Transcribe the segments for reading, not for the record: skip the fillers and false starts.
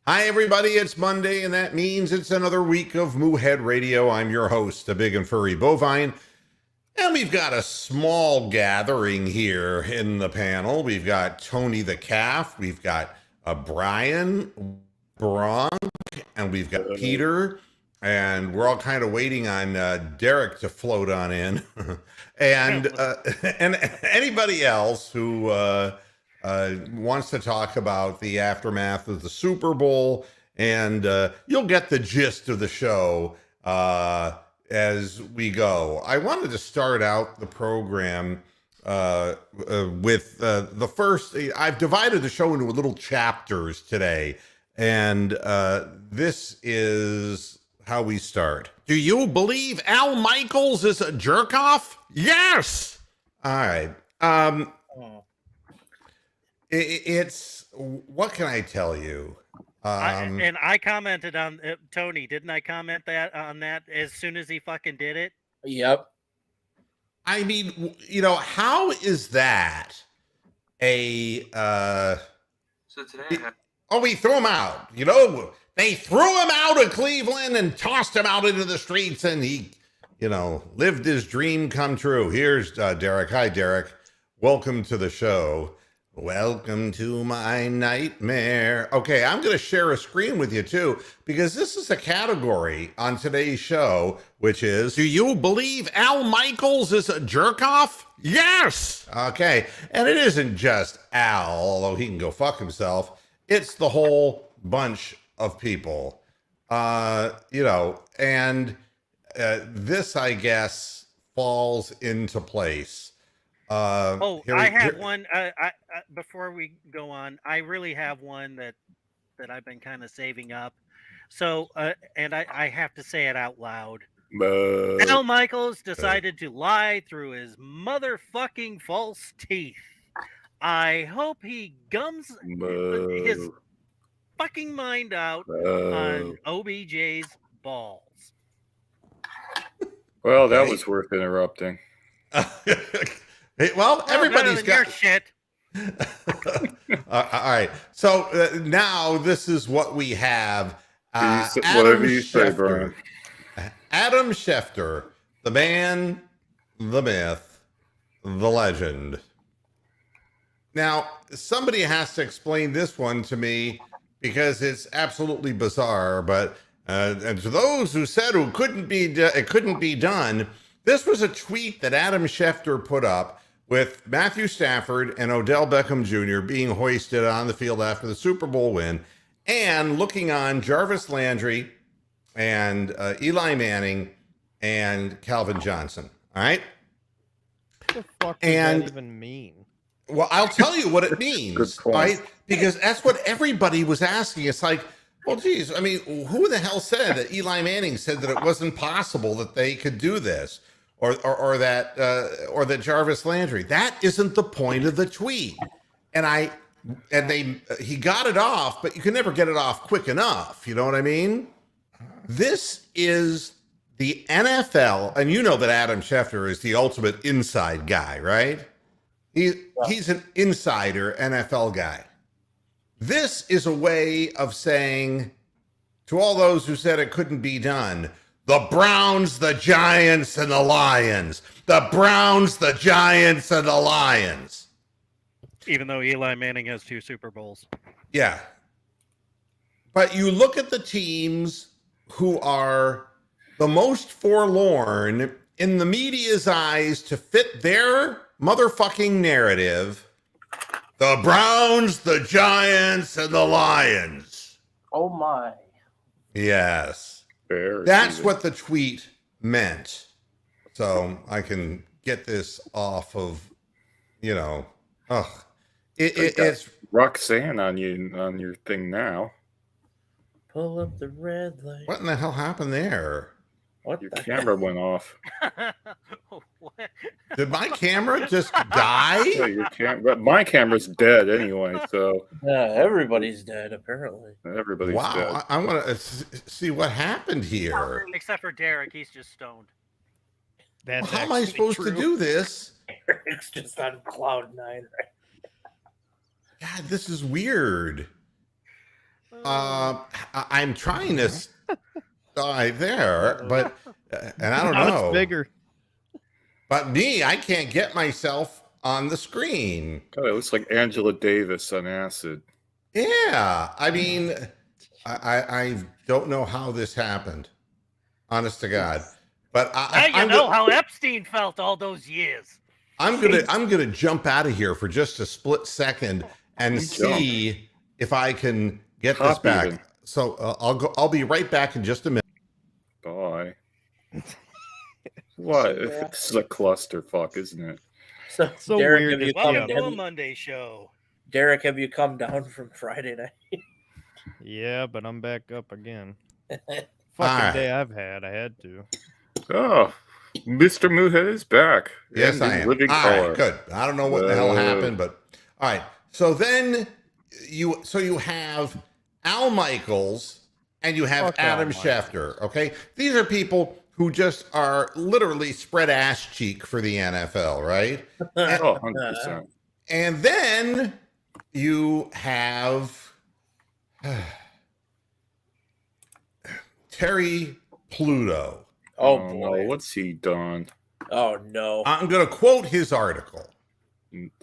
Hi, everybody. It's Monday, and that means it's another week of Moohead Radio. I'm your host, the big and furry bovine. And we've got a small gathering here in the panel. We've got Tony the Calf, we've got Brian Bronk, and we've got Peter. And we're all kind of waiting on Derek to float on in. and anybody else who wants to talk about the aftermath of the Super Bowl, and you'll get the gist of the show as we go. I wanted to start out the program with the first. I've divided the show into little chapters today, and this is how we start. Do you believe Al Michaels is a jerk off? Yes. All right. It's what can I tell you? I commented on Tony. Didn't I comment on that as soon as he fucking did it? Yep. I mean, how is that a? So today, We threw him out. They threw him out of Cleveland and tossed him out into the streets, and he, lived his dream come true. Here's Derek. Hi, Derek. Welcome to the show. Welcome to my nightmare. Okay, I'm going to share a screen with you too, because this is a category on today's show, which is, do you believe Al Michaels is a jerk off? Yes. Okay, and it isn't just Al, although he can go fuck himself. It's the whole bunch of people, and this, I guess, falls into place. I have one. Before we go on, I really have one that I've been kind of saving up. So, and I have to say it out loud. Al Michaels decided to lie through his motherfucking false teeth. I hope he gums his fucking mind out on OBJ's balls. Well, that was worth interrupting. Well, everybody's got your shit. All right. So now this is what we have. Whatever you say, Brian. Adam Schefter, the man, the myth, the legend. Now, somebody has to explain this one to me because it's absolutely bizarre. But and to those who said it couldn't be done, this was a tweet that Adam Schefter put up with Matthew Stafford and Odell Beckham Jr. being hoisted on the field after the Super Bowl win, and looking on Jarvis Landry and Eli Manning and Calvin Johnson. All right? What the fuck does that even mean? Well, I'll tell you what it means, right? Because that's what everybody was asking. It's like, well, geez, I mean, who the hell said that Eli Manning said that it wasn't possible that they could do this? Or that Jarvis Landry. That isn't the point of the tweet. He got it off, but you can never get it off quick enough. You know what I mean? This is the NFL, and you know that Adam Schefter is the ultimate inside guy, right? He's an insider NFL guy. This is a way of saying to all those who said it couldn't be done, the Browns, the Giants, and the Lions. The Browns, the Giants, and the Lions. Even though Eli Manning has 2 Super Bowls. Yeah. But you look at the teams who are the most forlorn in the media's eyes to fit their motherfucking narrative. The Browns, the Giants, and the Lions. Oh, my. Yes. That's what the tweet meant. So I can get this off of, it's Roxanne on your thing now. Pull up the red light. What in the hell happened there? Your camera went off. What? Did my camera just die? Yeah, but my camera's dead anyway, so Yeah, everybody's dead, apparently. everybody's Wow, dead. I want to see what happened here. Except for Derek, he's just stoned. That's How am I supposed to do this? It's just on cloud 9, right? God, this is weird. I'm trying to there, but and I don't Now know. it's bigger. But me, I can't get myself on the screen. God, it looks like Angela Davis on acid. Yeah, I mean, I don't know how this happened. Honest to God, but I know how Epstein felt all those years. I'm gonna jump out of here for just a split second and see if I can get this back. Even. So I'll be right back in just a minute. Bye. What? This is a clusterfuck, isn't it? So Derek, Derek, have you Welcome to a Monday show. Derek, have you come down from Friday night? Yeah, but I'm back up again. Fucking right. day I've had. I had to. Oh, Mr. Moohead is back. Yes, I am. Living All color. right, good. I don't know what the hell happened, but all right. So then you have Al Michaels and you have Adam Schefter. Okay, these are people who just are literally spread ass cheek for the NFL, right? And, 100%. And then you have Terry Pluto. Oh boy, no, what's he done? Oh no. I'm going to quote his article.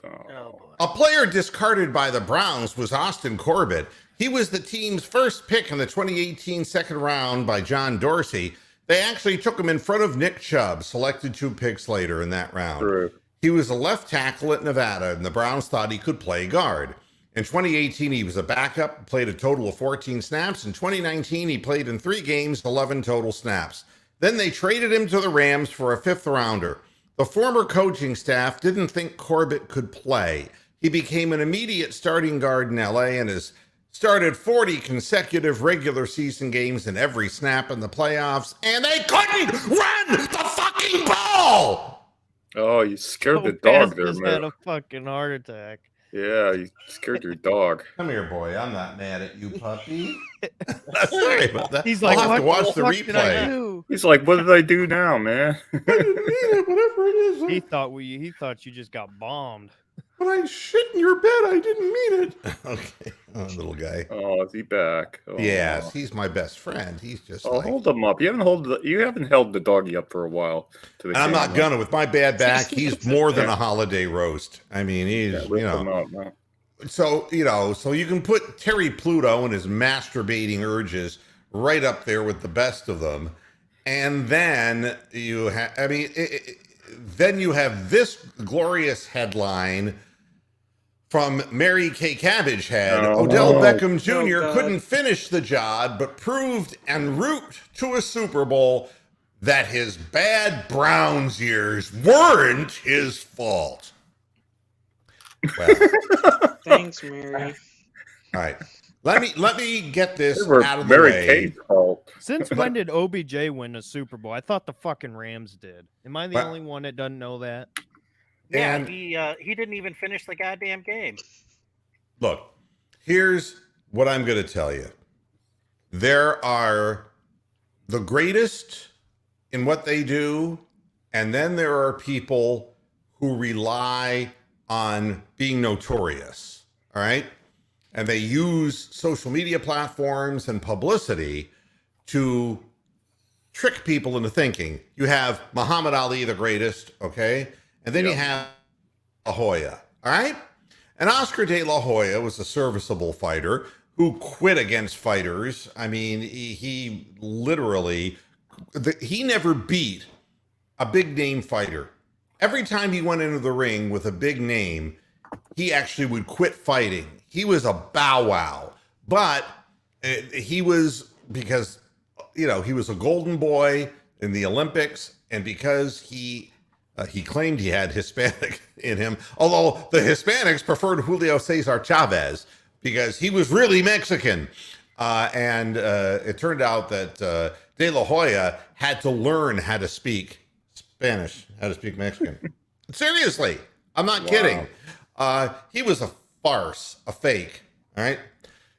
Oh. A player discarded by the Browns was Austin Corbett. He was the team's first pick in the 2018 second round by John Dorsey. They actually took him in front of Nick Chubb, selected 2 picks later in that round. True. He was a left tackle at Nevada, and the Browns thought he could play guard. In 2018, he was a backup, played a total of 14 snaps. In 2019, he played in 3 games, 11 total snaps. Then they traded him to the Rams for a 5th rounder. The former coaching staff didn't think Corbett could play. He became an immediate starting guard in LA and has started 40 consecutive regular season games in every snap in the playoffs, and they couldn't run the fucking ball! Oh, you scared the dog there, just man. had a fucking heart attack. Yeah, you scared your dog. Come here, boy. I'm not mad at you, puppy. Sorry about that. He's like, I'll have to watch the fuck did I replay. do? He's like, what did I do now, man? I didn't mean it, whatever it is. He thought you just got bombed. When I shit in your bed, I didn't mean it. Okay, little guy. Oh, is he back? Oh. Yes, he's my best friend. He's just hold him up. You haven't held the doggy up for a while. I'm not gonna. With my bad back, he's more than a holiday roast. I mean, he's him up, man. So you can put Terry Pluto and his masturbating urges right up there with the best of them, and then you have. I mean, then you have this glorious headline from Mary Kay Cabbage Head. Odell Beckham Jr. couldn't finish the job, but proved en route to a Super Bowl that his bad Browns years weren't his fault. Well, thanks, Mary. All right. Let me get this out of the Mary way. Kay's fault. Since when did OBJ win a Super Bowl? I thought the fucking Rams did. Am I the only one that doesn't know that? Yeah, And he didn't even finish the goddamn game. look, here's what I'm going to tell you. There are the greatest in what they do, and then there are people who rely on being notorious, all right? And they use social media platforms and publicity to trick people into thinking. You have Muhammad Ali, the greatest, okay? And then you have La Hoya, all right? And Oscar de La Hoya was a serviceable fighter who quit against fighters. I mean, he literally, he never beat a big name fighter. Every time he went into the ring with a big name, he actually would quit fighting. He was a bow wow, but he was, because, he was a golden boy in the Olympics, and because he claimed he had Hispanic in him, although the Hispanics preferred Julio Cesar Chavez because he was really Mexican. And it turned out that De La Hoya had to learn how to speak Spanish, how to speak Mexican. Seriously, I'm not kidding. He was a farce, a fake, all right?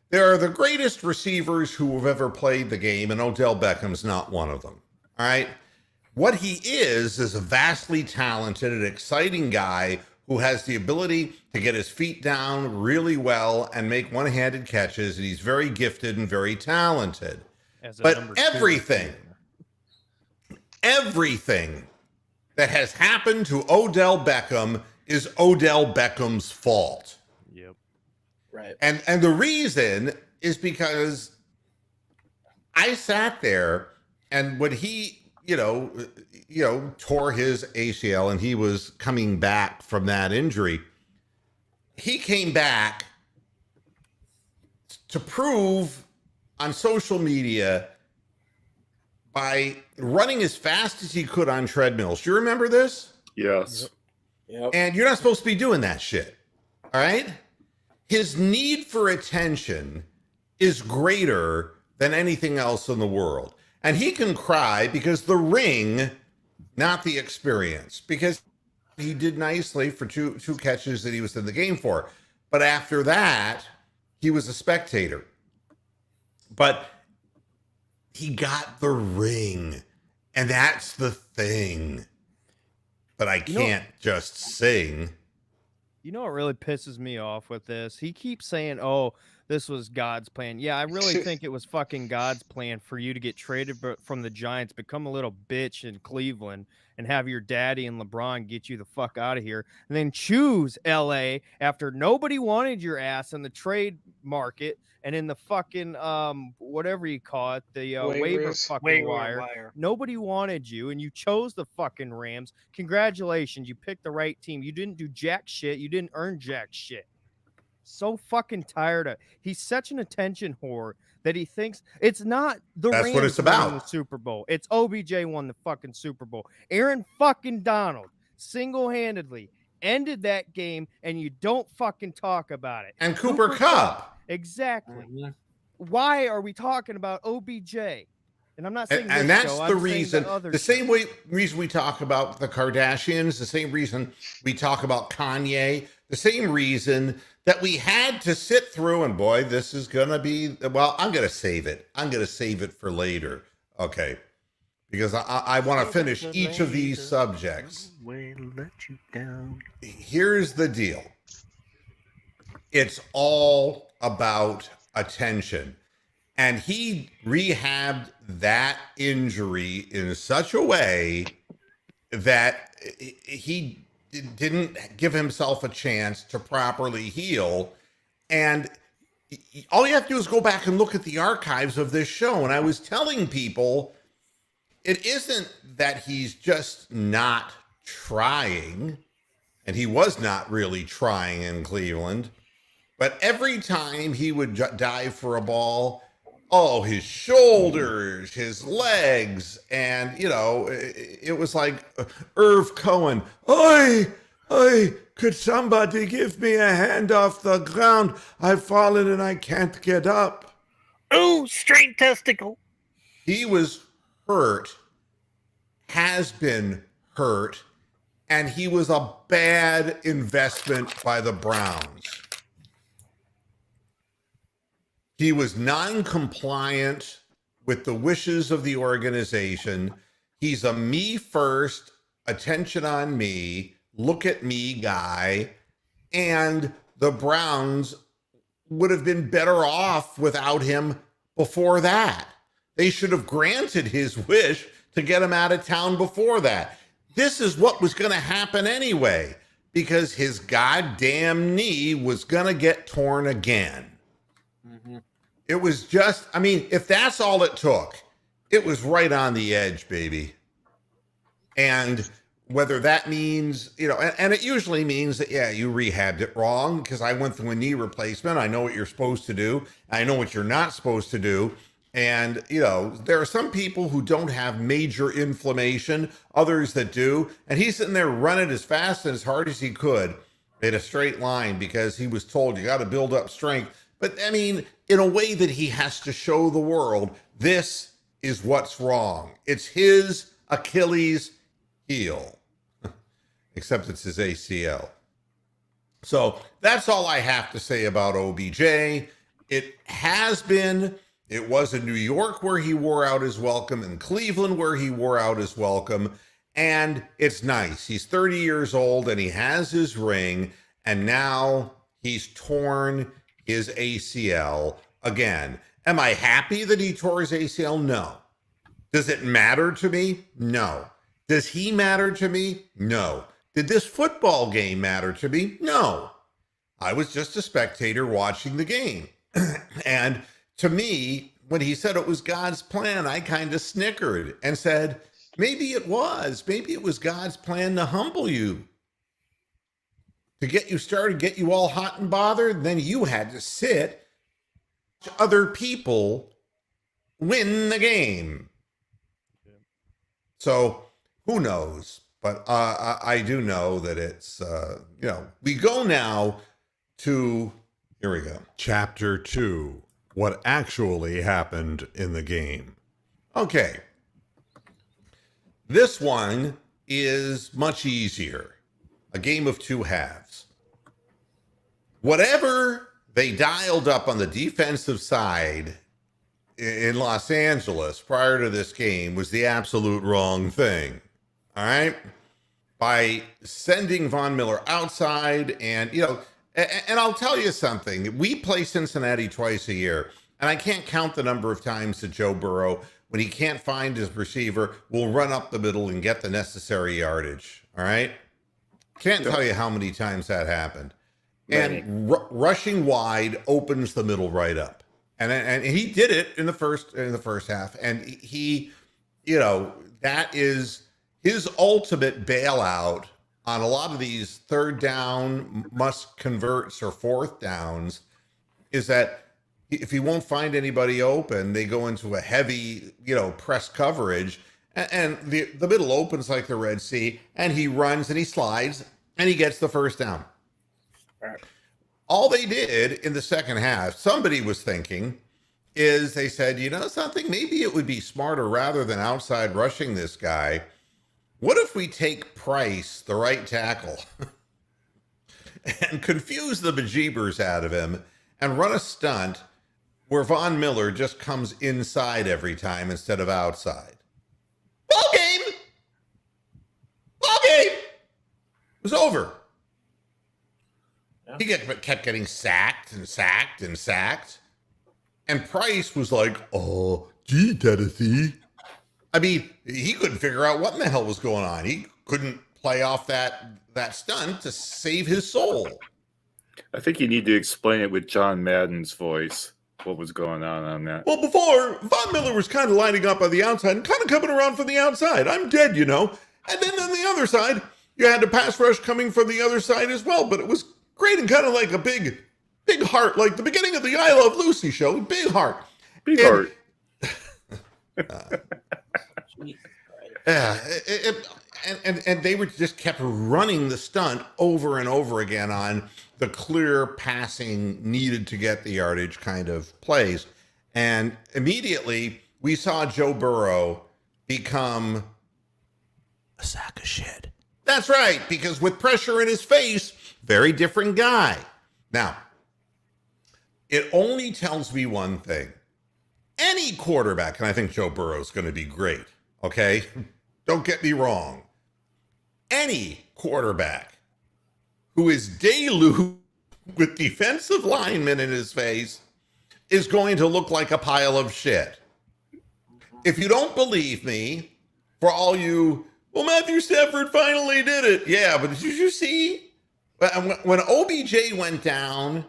There are the greatest receivers who have ever played the game, and Odell Beckham's not one of them, all right? What he is a vastly talented and exciting guy who has the ability to get his feet down really well and make one-handed catches, and he's very gifted and very talented. But everything that has happened to Odell Beckham is Odell Beckham's fault. Yep. Right. And the reason is because I sat there, and when he, tore his ACL and he was coming back from that injury, he came back to prove on social media by running as fast as he could on treadmills. Do you remember this? Yes. Yep. And you're not supposed to be doing that shit. All right? His need for attention is greater than anything else in the world. And he can cry because the ring, not the experience, because he did nicely for two catches that he was in the game for. But after that, he was a spectator. But he got the ring, and that's the thing. But I can't just sing. You know what really pisses me off with this? He keeps saying, oh, this was God's plan. Yeah, I really think it was fucking God's plan for you to get traded from the Giants, become a little bitch in Cleveland, and have your daddy and LeBron get you the fuck out of here, and then choose LA after nobody wanted your ass in the trade market and in the fucking whatever you call it, the waiver fucking wire. Nobody wanted you, and you chose the fucking Rams. Congratulations, you picked the right team. You didn't do jack shit. You didn't earn jack shit. So fucking tired of. He's such an attention whore that he thinks it's not the That's Rams what it's about. winning the Super Bowl. It's OBJ won the fucking Super Bowl. Aaron fucking Donald single-handedly ended that game, and you don't fucking talk about it. And Cooper Kupp. Exactly. Why are we talking about OBJ? And I'm not saying and this that's show, the I'm saying reason. other The same shows. reason we talk about the Kardashians, the same reason we talk about Kanye, the same reason that we had to sit through. And boy, this is gonna be. Well, I'm gonna save it. I'm gonna save it for later. Okay, because I want to finish each of these subjects. Let you down. Here's the deal. It's all about attention. And he rehabbed that injury in such a way that he didn't give himself a chance to properly heal. And all you have to do is go back and look at the archives of this show. And I was telling people, it isn't that he's just not trying, and he was not really trying in Cleveland, but every time he would dive for a ball, oh, his shoulders, his legs, and, it was like Irv Cohen. Oi, could somebody give me a hand off the ground? I've fallen and I can't get up. Oh, straight testicle. He was hurt, has been hurt, and he was a bad investment by the Browns. He was non-compliant with the wishes of the organization. He's a me first, attention on me, look at me guy. And the Browns would have been better off without him before that. They should have granted his wish to get him out of town before that. This is what was going to happen anyway, because his goddamn knee was going to get torn again. Mm-hmm. It was just, if that's all it took, it was right on the edge, baby. And whether that means, and it usually means that, yeah, you rehabbed it wrong, because I went through a knee replacement. I know what you're supposed to do. I know what you're not supposed to do. And, there are some people who don't have major inflammation, others that do. And he's sitting there running as fast and as hard as he could in a straight line because he was told you got to build up strength. But in a way that he has to show the world, this is what's wrong. It's his Achilles heel, except it's his ACL. So that's all I have to say about OBJ. It was in New York where he wore out his welcome, in Cleveland where he wore out his welcome. And it's nice. He's 30 years old and he has his ring, and now he's torn his ACL again. Am I happy that he tore his ACL? No. Does it matter to me? No. Does he matter to me? No. Did this football game matter to me? No. I was just a spectator watching the game. And to me, when he said it was God's plan, I kind of snickered and said, maybe it was. Maybe it was God's plan to humble you, to get you started, get you all hot and bothered. Then you had to sit, other people win the game. So who knows? But I do know that it's, we go now to, here we go. Chapter 2, what actually happened in the game. Okay. This one is much easier. A game of two halves. Whatever they dialed up on the defensive side in Los Angeles prior to this game was the absolute wrong thing. All right? By sending Von Miller outside and I'll tell you something. We play Cincinnati twice a year, and I can't count the number of times that Joe Burrow, when he can't find his receiver, will run up the middle and get the necessary yardage. All right? Can't tell you how many times that happened. And rushing wide opens the middle right up. And he did it in the first half. And he, that is his ultimate bailout on a lot of these third down must converts or fourth downs, is that if he won't find anybody open, they go into a heavy, press coverage, and the middle opens like the Red Sea, and he runs and he slides and he gets the first down. All they did in the second half, somebody was thinking, is they said, something, maybe it would be smarter, rather than outside rushing this guy, what if we take Price, the right tackle, and confuse the bejeebers out of him and run a stunt where Von Miller just comes inside every time instead of outside? Ball game! It was over. Yeah. He kept getting sacked. And Price was like, oh, gee, Tennessee. I mean, he couldn't figure out what in the hell was going on. He couldn't play off that stunt to save his soul. I think you need to explain it with John Madden's voice, what was going on that. Well, before, Von Miller was kind of lining up on the outside and kind of coming around from the outside. I'm dead, And then on the other side, you had a pass rush coming from the other side as well. But it was great and kind of like a big heart, like the beginning of the I Love Lucy show. Big heart. Heart. Yeah, and they were just kept running the stunt over and over again on the clear passing needed to get the yardage kind of plays. And immediately we saw Joe Burrow become a sack of shit. That's right, because with pressure in his face, very different guy. Now, it only tells me one thing. Any quarterback, and I think Joe Burrow is going to be great, okay? Don't get me wrong. Any quarterback who is deluged with defensive linemen in his face is going to look like a pile of shit. If you don't believe me, for all you, well, Matthew Stafford finally did it. Yeah, but did you see? When OBJ went down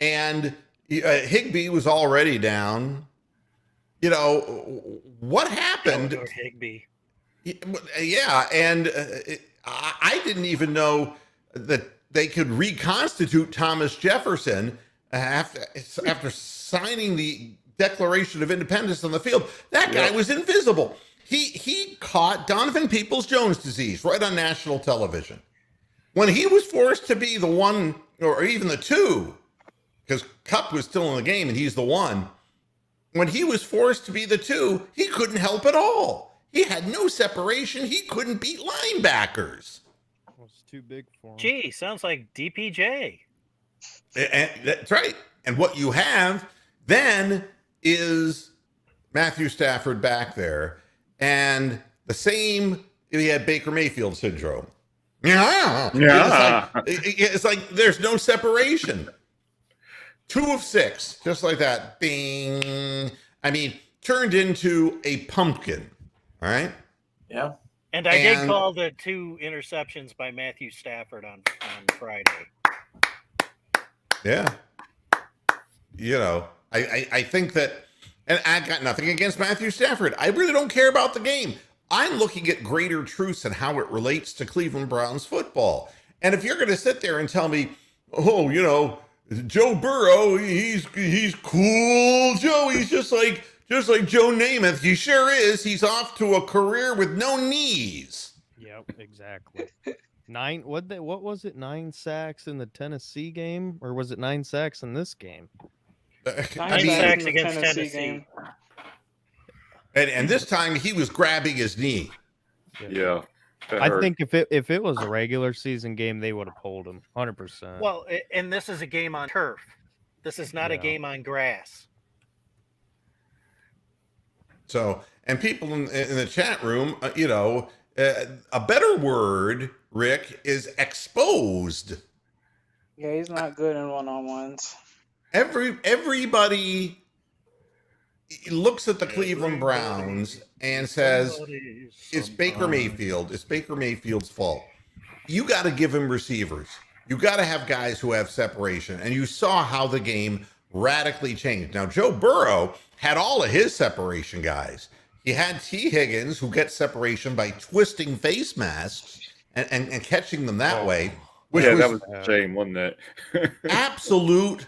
and Higbee was already down, what happened? Higbee. Yeah, and I didn't even know that they could reconstitute Thomas Jefferson after signing the Declaration of Independence on the field. That guy was invisible. He caught Donovan Peoples-Jones disease right on national television. When he was forced to be the one, or even the two, because Kupp was still in the game and he's the one, when he was forced to be the two, he couldn't help at all. He had no separation. He couldn't beat linebackers. It was too big for him. Gee, sounds like DPJ. And that's right. And what you have then is Matthew Stafford back there. And the same, he had Baker Mayfield syndrome. Yeah. It's like there's no separation. 2 of 6, just like that. Bing. I mean, turned into a pumpkin. All right. Yeah. And I did call the 2 interceptions by Matthew Stafford on Friday. Yeah. You know, I think that, and I got nothing against Matthew Stafford. I really don't care about the game. I'm looking at greater truths and how it relates to Cleveland Browns football. And if you're going to sit there and tell me, oh, you know, Joe Burrow, he's cool, Joe. He's just like Joe Namath. He sure is. He's off to a career with no knees. Yep, exactly. What was it? 9 sacks in the Tennessee game, or was it 9 sacks in this game? 9 sacks in the against Tennessee Tennessee. game. And this time he was grabbing his knee. Yeah. I think if it was a regular season game, they would have pulled him 100%. Well, and this is a game on turf. This is not a game on grass. So, and people in the chat room, you know, a better word, Rick, is exposed. Yeah, he's not good in one-on-ones. Everybody looks at the Cleveland Browns and says, it's Baker Mayfield. It's Baker Mayfield's fault. You got to give him receivers. You got to have guys who have separation. And you saw how the game radically changed. Now, Joe Burrow had all of his separation guys. He had T. Higgins, who gets separation by twisting face masks and catching them that way. Which that was a shame, wasn't it? absolute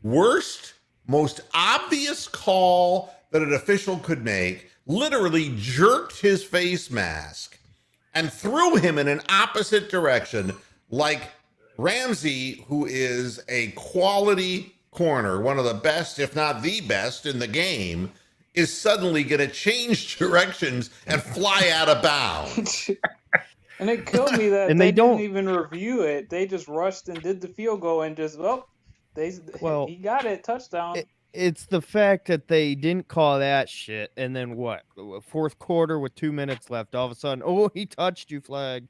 worst, most obvious call that an official could make. Literally jerked his face mask and threw him in an opposite direction, like Ramsey, who is a quality corner, one of the best, if not the best in the game, is suddenly going to change directions and fly out of bounds. And it killed me that And they they don't didn't even review it. They just rushed and did the field goal and just, he got it, touchdown. It's the fact that they didn't call that shit, and then what? 4th quarter with 2 minutes left, all of a sudden, oh, he touched you, flag.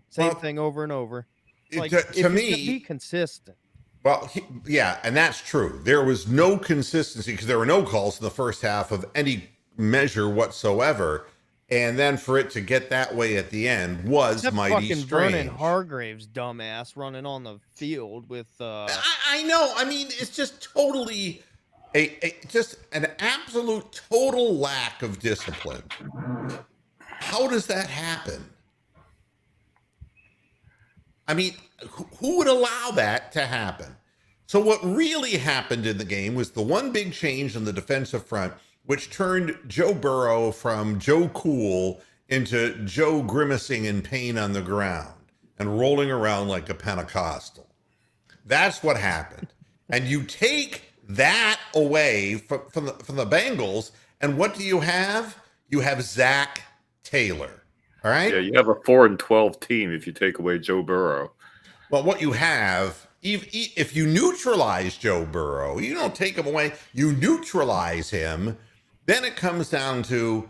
Same thing over and over. Like, to me, be consistent. Well, yeah, and that's true. There was no consistency because there were no calls in the first half of any measure whatsoever. And then for it to get that way at the end was Except mighty fucking strange. Vernon Hargrave's dumbass running on the field with. I know. I mean, it's just totally just an absolute total lack of discipline. How does that happen? I mean, who would allow that to happen? So what really happened in the game was the one big change on the defensive front, which turned Joe Burrow from Joe Cool into Joe grimacing in pain on the ground and rolling around like a Pentecostal. That's what happened. And you take that away from the Bengals, and what do you have? You have Zach Taylor. All right? Yeah, you have a 4-12 team if you take away Joe Burrow. Well, what you have, if you neutralize Joe Burrow, you don't take him away, you neutralize him, then it comes down to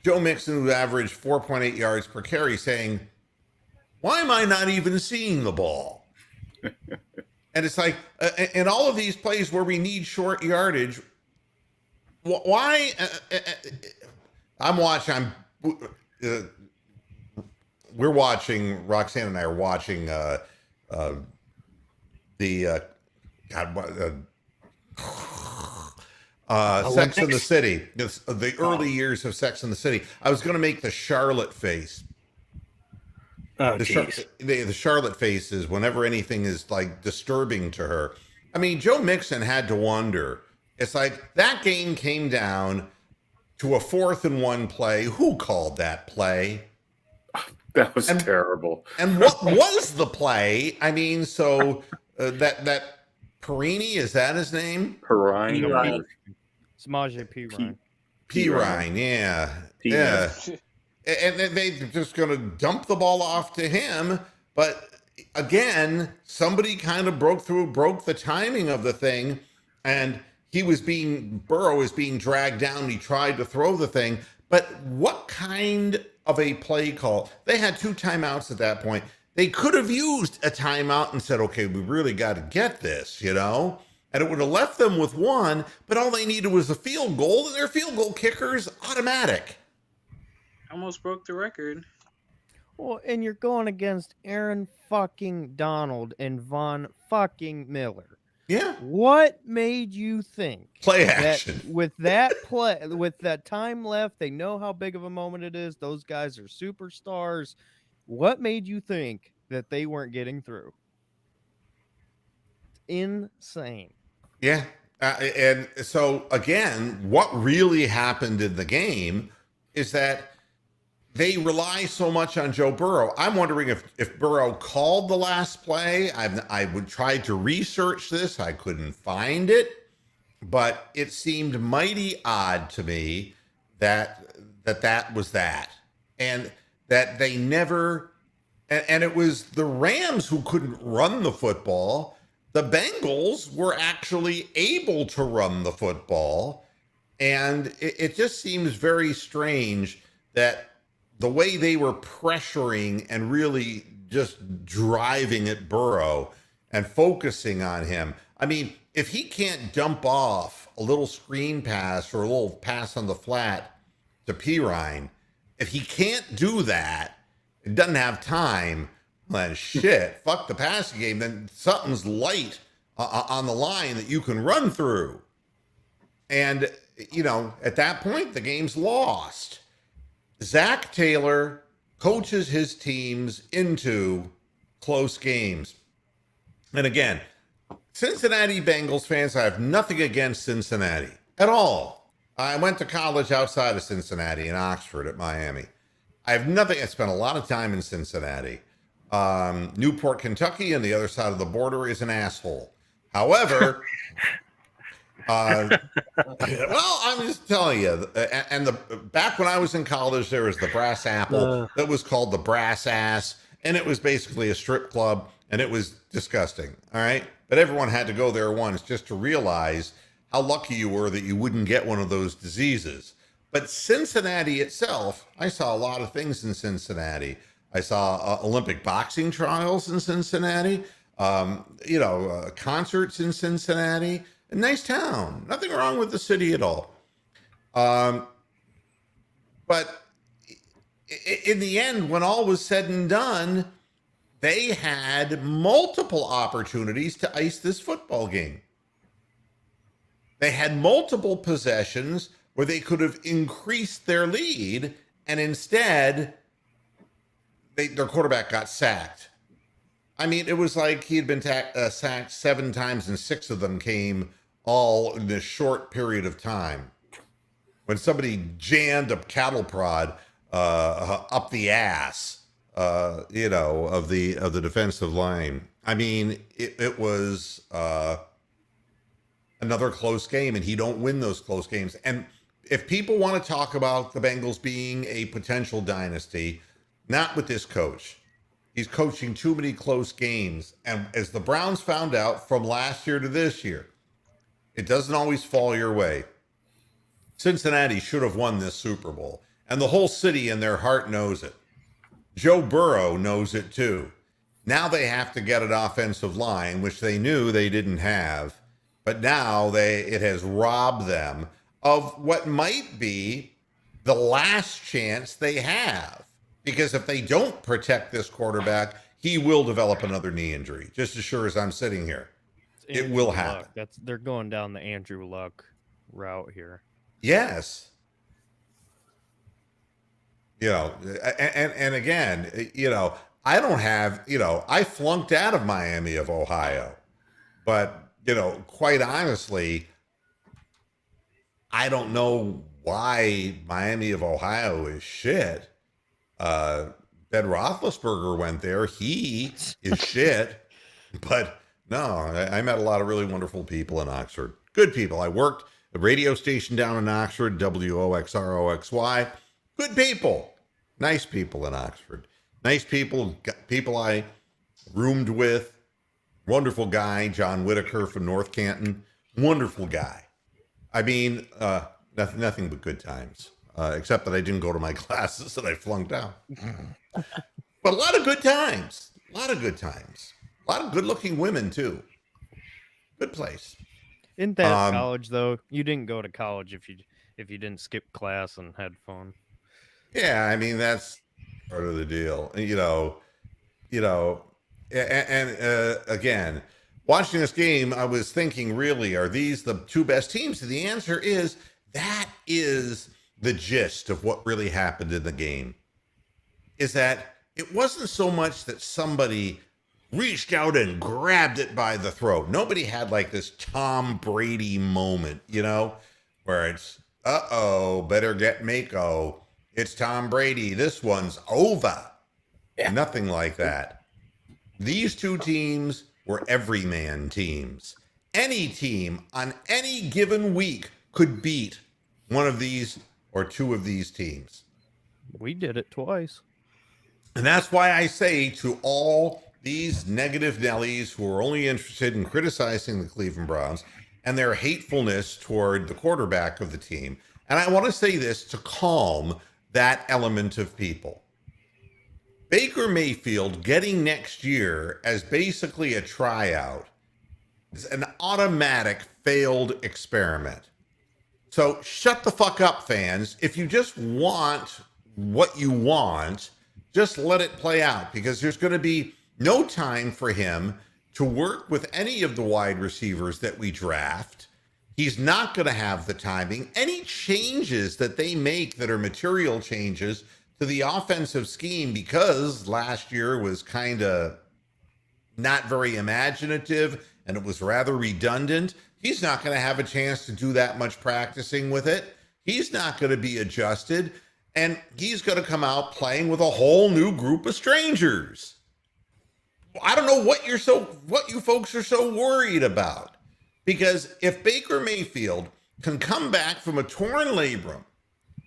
Joe Mixon, who averaged 4.8 yards per carry, saying, why am I not even seeing the ball? And it's like, in all of these plays where we need short yardage, why? We're watching, Roxanne and I are watching Sex in the City, the early years of Sex in the City. I was going to make the Charlotte face. The Charlotte face is whenever anything is like disturbing to her. I mean, Joe Mixon had to wonder. It's like that game came down to a 4th and 1 play. Who called that play? That was terrible. And what was the play? I mean, so that Perini, is that his name? Perrine. Samaje Perine. Perine, yeah. Yeah. And then they're just going to dump the ball off to him. But again, somebody kind of broke the timing of the thing. And Burrow is being dragged down. He tried to throw the thing, But what kind of a play call? They had 2 timeouts at that point. They could have used a timeout and said, okay, we really got to get this, you know? And it would have left them with 1, but all they needed was a field goal, and their field goal kicker's automatic. Almost broke the record. Well, and you're going against Aaron fucking Donald and Von fucking Miller. Yeah. What made you think play action with that play, with that time left? They know how big of a moment it is. Those guys are superstars. What made you think that they weren't getting through? Insane. Yeah. And so, again, what really happened in the game is that they rely so much on Joe Burrow. I'm wondering if Burrow called the last play. I would try to research this. I couldn't find it, but it seemed mighty odd to me that was that. And that they never, and it was the Rams who couldn't run the football. The Bengals were actually able to run the football. And it just seems very strange that the way they were pressuring and really just driving at Burrow and focusing on him. I mean, if he can't dump off a little screen pass or a little pass on the flat to Pirine, if he can't do that, it doesn't have time, then shit, fuck the passing game. Then something's light on the line that you can run through. And, you know, at that point, the game's lost. Zach Taylor coaches his teams into close games. And again, Cincinnati Bengals fans, I have nothing against Cincinnati at all. I went to college outside of Cincinnati in Oxford at Miami. I have nothing. I spent a lot of time in Cincinnati. Newport, Kentucky, on the other side of the border is an asshole. However, well, I'm just telling you. And back when I was in college, there was the Brass Apple that was called the Brass Ass, and it was basically a strip club, and it was disgusting. All right, but everyone had to go there once just to realize how lucky you were that you wouldn't get one of those diseases. But Cincinnati itself, I saw a lot of things in Cincinnati. I saw Olympic boxing trials in Cincinnati. Concerts in Cincinnati. A nice town. Nothing wrong with the city at all. But in the end, when all was said and done, they had multiple opportunities to ice this football game. They had multiple possessions where they could have increased their lead, and instead, their quarterback got sacked. I mean, it was like he had been sacked 7 times, and 6 of them came all in this short period of time. When somebody jammed a cattle prod up the ass, of the defensive line. I mean, it was another close game, and he don't win those close games. And if people want to talk about the Bengals being a potential dynasty, not with this coach. He's coaching too many close games. And as the Browns found out from last year to this year, it doesn't always fall your way. Cincinnati should have won this Super Bowl. And the whole city in their heart knows it. Joe Burrow knows it too. Now they have to get an offensive line, which they knew they didn't have. But now it has robbed them of what might be the last chance they have. Because if they don't protect this quarterback, he will develop another knee injury. Just as sure as I'm sitting here, it will happen. They're going down the Andrew Luck route here. Yes. And again, I don't have, I flunked out of Miami of Ohio, but quite honestly, I don't know why Miami of Ohio is shit. Ben Roethlisberger went there. He is shit. But no, I met a lot of really wonderful people in Oxford. Good people. I worked at a radio station down in Oxford, WOXROXY. Good people. Nice people in Oxford. Nice people. People I roomed with. Wonderful guy, John Whitaker from North Canton. Wonderful guy. I mean, nothing but good times. except that I didn't go to my classes and I flunked out. But a lot of good times. A lot of good times. A lot of good-looking women, too. Good place. In that college, though, you didn't go to college if you didn't skip class and had fun. Yeah, I mean, that's part of the deal. And again, watching this game, I was thinking, really, are these the two best teams? And the answer is, that is the gist of what really happened in the game. Is that it wasn't so much that somebody reached out and grabbed it by the throat. Nobody had like this Tom Brady moment, where it's, better get Mako. It's Tom Brady. This one's over. Yeah. Nothing like that. These two teams were everyman teams. Any team on any given week could beat one of these or two of these teams. We did it twice. And that's why I say to all these negative Nellies who are only interested in criticizing the Cleveland Browns and their hatefulness toward the quarterback of the team, and I want to say this to calm that element of people. Baker Mayfield getting next year as basically a tryout is an automatic failed experiment. So shut the fuck up, fans. If you just want what you want, just let it play out, because there's going to be no time for him to work with any of the wide receivers that we draft. He's not going to have the timing. Any changes that they make that are material changes to the offensive scheme, because last year was kind of not very imaginative and it was rather redundant, he's not going to have a chance to do that much practicing with it. He's not going to be adjusted, and he's going to come out playing with a whole new group of strangers. I don't know what you folks are so worried about, because if Baker Mayfield can come back from a torn labrum,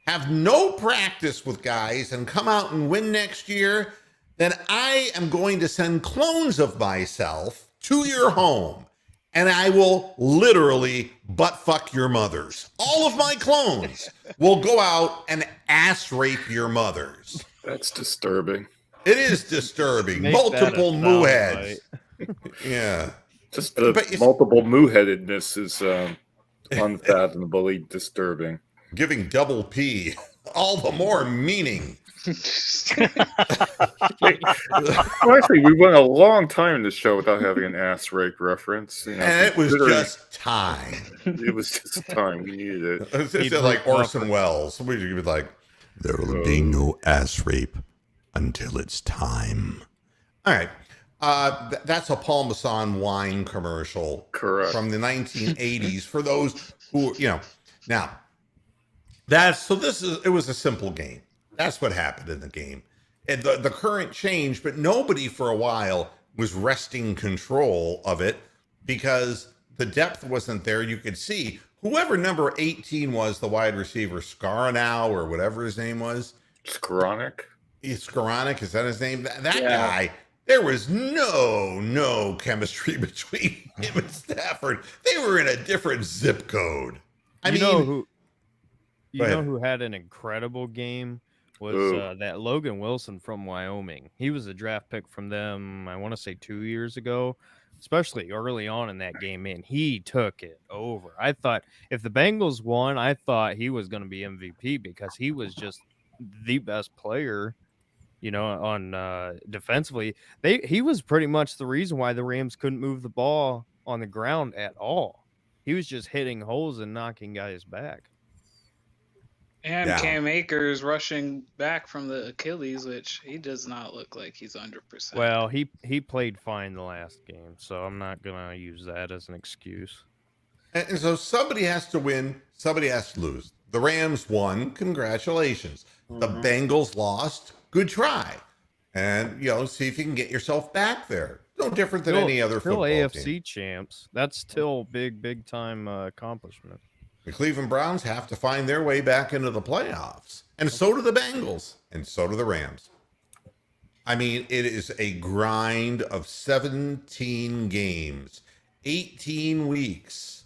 have no practice with guys, and come out and win next year, then I am going to send clones of myself to your home, and I will literally butt fuck your mothers. All of my clones will go out and ass rape your mothers. That's disturbing. It is disturbing. Multiple moo heads. Yeah. Just the multiple moo headedness is unfathomably disturbing. Giving double P all the more meaning. Actually, we went a long time in the show without having an ass rape reference. And it was just time. It was just time. We needed it. It's like Orson Welles. We would be like, there will be no ass rape until it's time. All right. That's a Parmesan wine commercial. Correct. From the 1980s for those who, now it was a simple game. That's what happened in the game. And the current changed, but nobody for a while was wresting control of it because the depth wasn't there. You could see whoever number 18 was, the wide receiver, Scaranow or whatever his name was. Skowronek? Skowronek, is that his name? That guy, there was no chemistry between him and Stafford. They were in a different zip code. You know who had an incredible game was that Logan Wilson from Wyoming. He was a draft pick from them, I want to say 2 years ago, especially early on in that game, man. He took it over. I thought if the Bengals won, I thought he was going to be MVP because he was just the best player, on defensively. He was pretty much the reason why the Rams couldn't move the ball on the ground at all. He was just hitting holes and knocking guys back. And Cam Akers rushing back from the Achilles, which he does not look like he's 100%. Well, he played fine the last game, so I'm not going to use that as an excuse. And so somebody has to win, somebody has to lose. The Rams won, congratulations. Mm-hmm. The Bengals lost, good try. And, see if you can get yourself back there. No different than any other football AFC team. champs. That's still big time accomplishment. The Cleveland Browns have to find their way back into the playoffs. And so do the Bengals. And so do the Rams. I mean, it is a grind of 17 games, 18 weeks.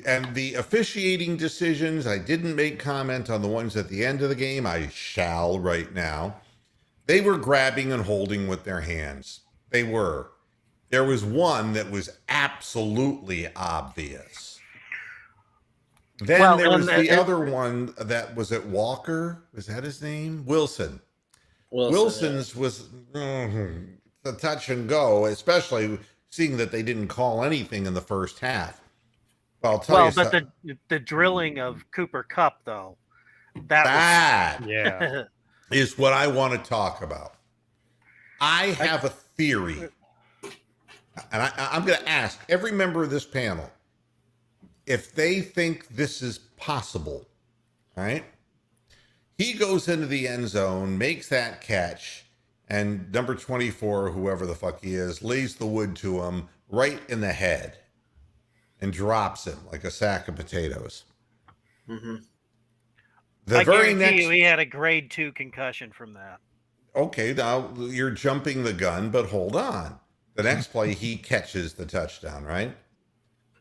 And the officiating decisions, I didn't make comment on the ones at the end of the game. I shall right now. They were grabbing and holding with their hands. They were. There was one that was absolutely obvious. Then there was the other one that was at Walker. Was that his name? Wilson. Wilson's was the touch and go, especially seeing that they didn't call anything in the first half. I'll tell you but the drilling of Cooper Kupp, though, that is what I want to talk about. I have a theory, and I'm going to ask every member of this panel if they think this is possible. All right? He goes into the end zone, makes that catch, and number 24, whoever the fuck he is, lays the wood to him right in the head and drops him like a sack of potatoes. Mm-hmm. I guarantee you he had a grade 2 concussion from that. Okay, now you're jumping the gun, but hold on. The next play, he catches the touchdown, right?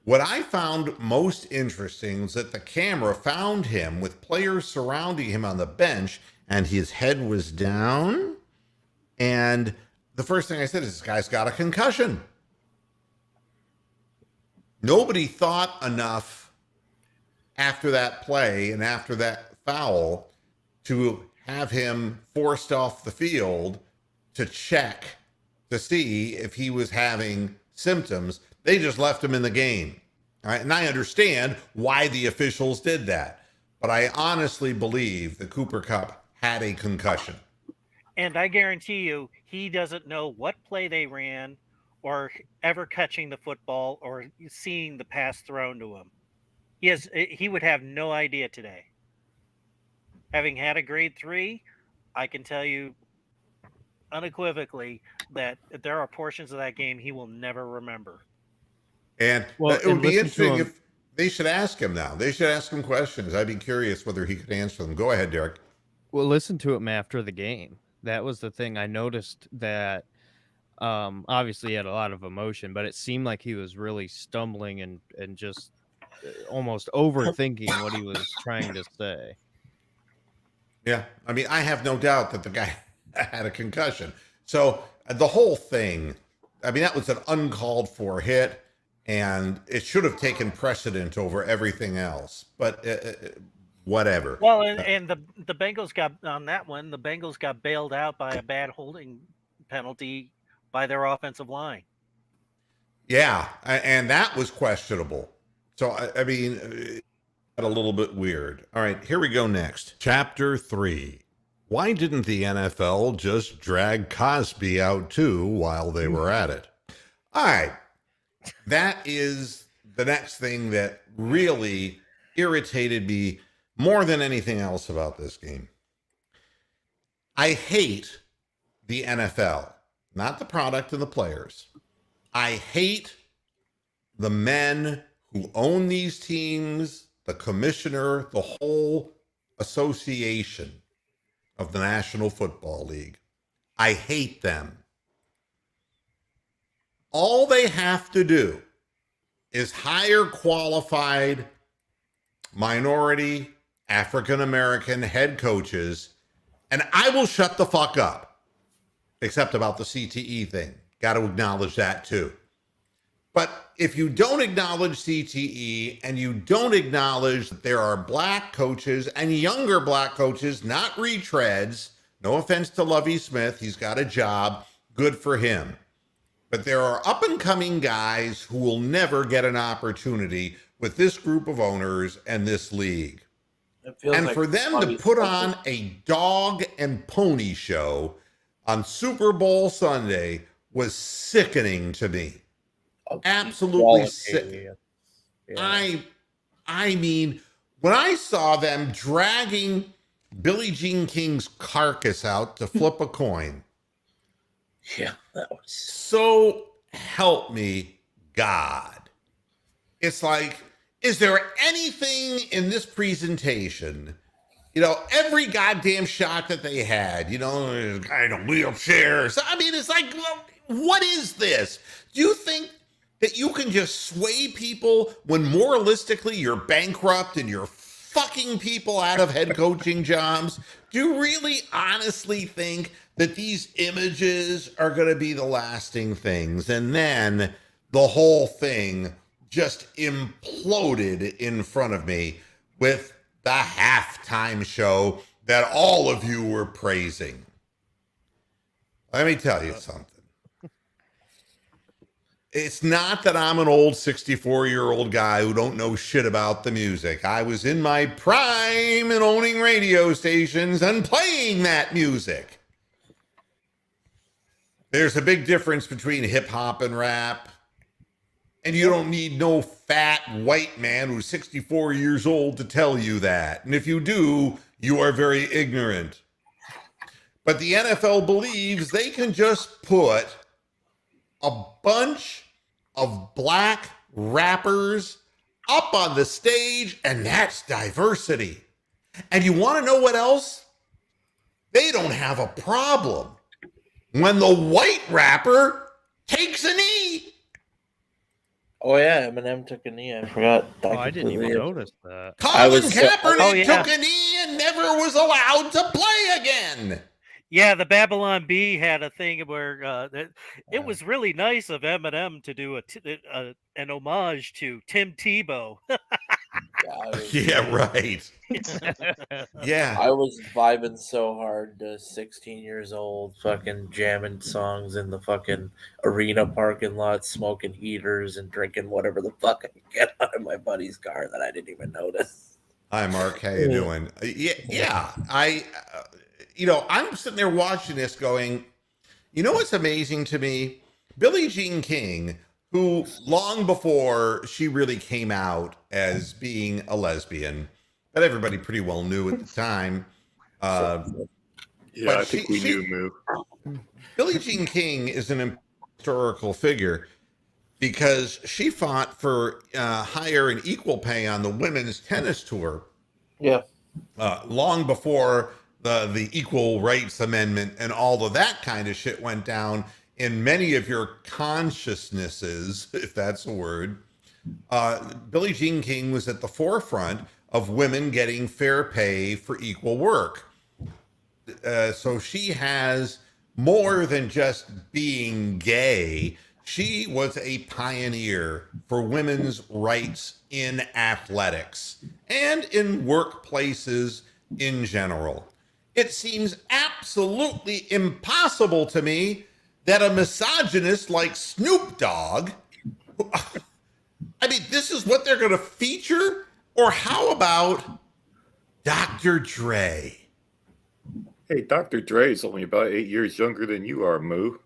What I found most interesting was that the camera found him with players surrounding him on the bench, and his head was down. And the first thing I said is, this guy's got a concussion. Nobody thought enough after that play and after that foul to have him forced off the field to check to see if he was having symptoms. They just left him in the game. All right. And I understand why the officials did that. But I honestly believe that Cooper Kupp had a concussion. And I guarantee you, he doesn't know what play they ran or ever catching the football or seeing the pass thrown to him. He would have no idea today. Having had a grade 3, I can tell you unequivocally that there are portions of that game he will never remember. And it would be interesting if they should ask him now. They should ask him questions. I'd be curious whether he could answer them. Go ahead, Derek. Well, listen to him after the game. That was the thing. I noticed that obviously he had a lot of emotion, but it seemed like he was really stumbling and just almost overthinking what he was trying to say. Yeah. I mean, I have no doubt that the guy had a concussion. So the whole thing, I mean, that was an uncalled for hit, and it should have taken precedent over everything else. But whatever. Well, and the Bengals got on that one. The Bengals got bailed out by a bad holding penalty by their offensive line. Yeah, and that was questionable. So I mean, a little bit weird. All right, here we go next. Chapter 3. Why didn't the NFL just drag Cosby out too while they were at it? All right, that is the next thing that really irritated me more than anything else about this game. I hate the NFL, not the product and the players. I hate the men who own these teams, the commissioner, the whole association of the National Football League. I hate them. All they have to do is hire qualified minority African-American head coaches, and I will shut the fuck up, except about the CTE thing. Got to acknowledge that too. But if you don't acknowledge CTE and you don't acknowledge that there are black coaches and younger black coaches, not retreads, no offense to Lovie Smith, he's got a job, good for him. But there are up-and-coming guys who will never get an opportunity with this group of owners and this league. And for them to put on a dog and pony show on Super Bowl Sunday was sickening to me. Absolutely sick. Yeah. I mean, when I saw them dragging Billie Jean King's carcass out to flip a coin. Yeah, that was so help me God. It's like, is there anything in this presentation, every goddamn shot that they had, guy in a wheelchair. So, I mean, it's like, well, what is this? Do you think that you can just sway people when moralistically you're bankrupt and you're fucking people out of head coaching jobs? Do you really honestly think that these images are going to be the lasting things? And then the whole thing just imploded in front of me with the halftime show that all of you were praising. Let me tell you something. It's not that I'm an old 64-year-old guy who don't know shit about the music. I was in my prime and owning radio stations and playing that music. There's a big difference between hip hop and rap. And you don't need no fat white man who's 64 years old to tell you that. And if you do, you are very ignorant. But the NFL believes they can just put a bunch of black rappers up on the stage, and that's diversity. And you want to know what else? They don't have a problem when the white rapper takes a knee. Oh yeah, Eminem took a knee. I forgot. I didn't even notice that. Colin Kaepernick took a knee and never was allowed to play again. Yeah, the Babylon Bee had a thing where it was really nice of Eminem to do an homage to Tim Tebow. Yeah, right. Yeah. I was vibing so hard to 16 years old, fucking jamming songs in the fucking arena parking lot, smoking heaters and drinking whatever the fuck I could get out of my buddy's car that I didn't even notice. Hi, Mark. How you doing? Yeah. I'm sitting there watching this going, you know what's amazing to me? Billie Jean King, who long before she really came out as being a lesbian, that everybody pretty well knew at the time. I think we knew, Moo. Billie Jean King is an historical figure because she fought for higher and equal pay on the women's tennis tour. Yeah. Long before the Equal Rights Amendment and all of that kind of shit went down in many of your consciousnesses, if that's a word. Billie Jean King was at the forefront of women getting fair pay for equal work. So she has more than just being gay. She was a pioneer for women's rights in athletics and in workplaces in general. It seems absolutely impossible to me that a misogynist like Snoop Dogg, I mean, this is what they're going to feature? Or how about Dr. Dre? Hey, Dr. Dre is only about 8 years younger than you are, Moo.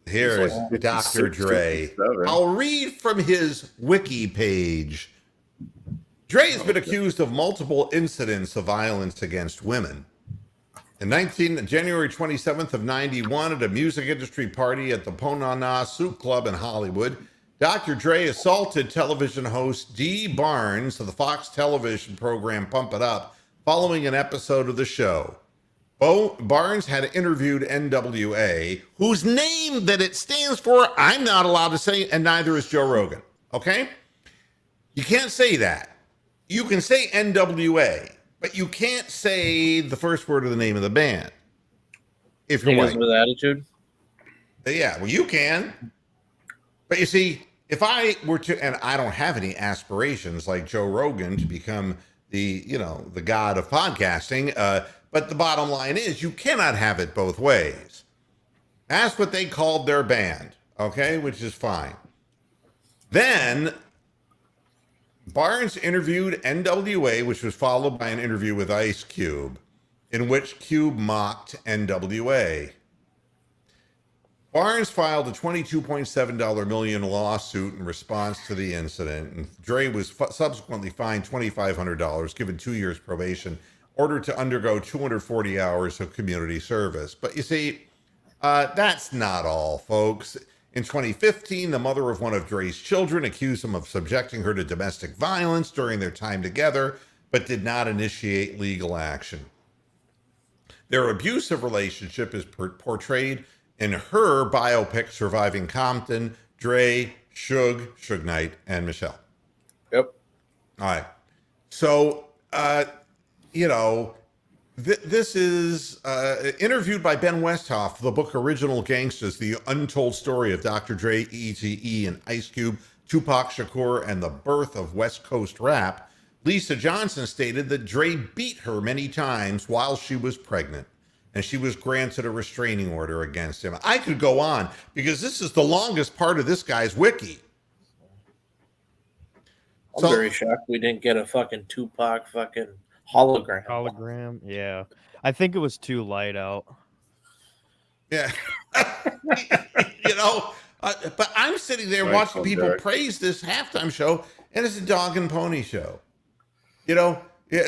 Here is Dr. Dre. 57. I'll read from his wiki page. Dre has been accused of multiple incidents of violence against women. In January 27th of 91, at a music industry party at the Ponana Soup Club in Hollywood, Dr. Dre assaulted television host Dee Barnes of the Fox television program Pump It Up following an episode of the show. Barnes had interviewed NWA, whose name that it stands for, I'm not allowed to say, and neither is Joe Rogan. Okay? You can't say that. You can say NWA, but you can't say the first word of the name of the band. If you're white. With attitude? Yeah, well, you can. But you see, if I were to, and I don't have any aspirations like Joe Rogan to become the god of podcasting, but the bottom line is you cannot have it both ways. That's what they called their band, okay, which is fine. Then Barnes interviewed NWA, which was followed by an interview with Ice Cube, in which Cube mocked NWA. Barnes filed a $22.7 million lawsuit in response to the incident, and Dre was subsequently fined $2,500, given 2 years probation, ordered to undergo 240 hours of community service. But you see, that's not all, folks. In 2015, the mother of one of Dre's children accused him of subjecting her to domestic violence during their time together, but did not initiate legal action. Their abusive relationship is portrayed in her biopic, Surviving Compton. Dre Suge Knight, and Michelle. Yep. All right. So, this is interviewed by Ben Westhoff, the book Original Gangsters, the untold story of Dr. Dre, Eazy-E, and Ice Cube, Tupac Shakur, and the birth of West Coast rap. Lisa Johnson stated that Dre beat her many times while she was pregnant, and she was granted a restraining order against him. I could go on, because this is the longest part of this guy's wiki. I'm very shocked we didn't get a fucking Tupac fucking hologram. Yeah. I think it was too light out. Yeah. But I'm sitting there watching people praise this halftime show, and it's a dog and pony show. A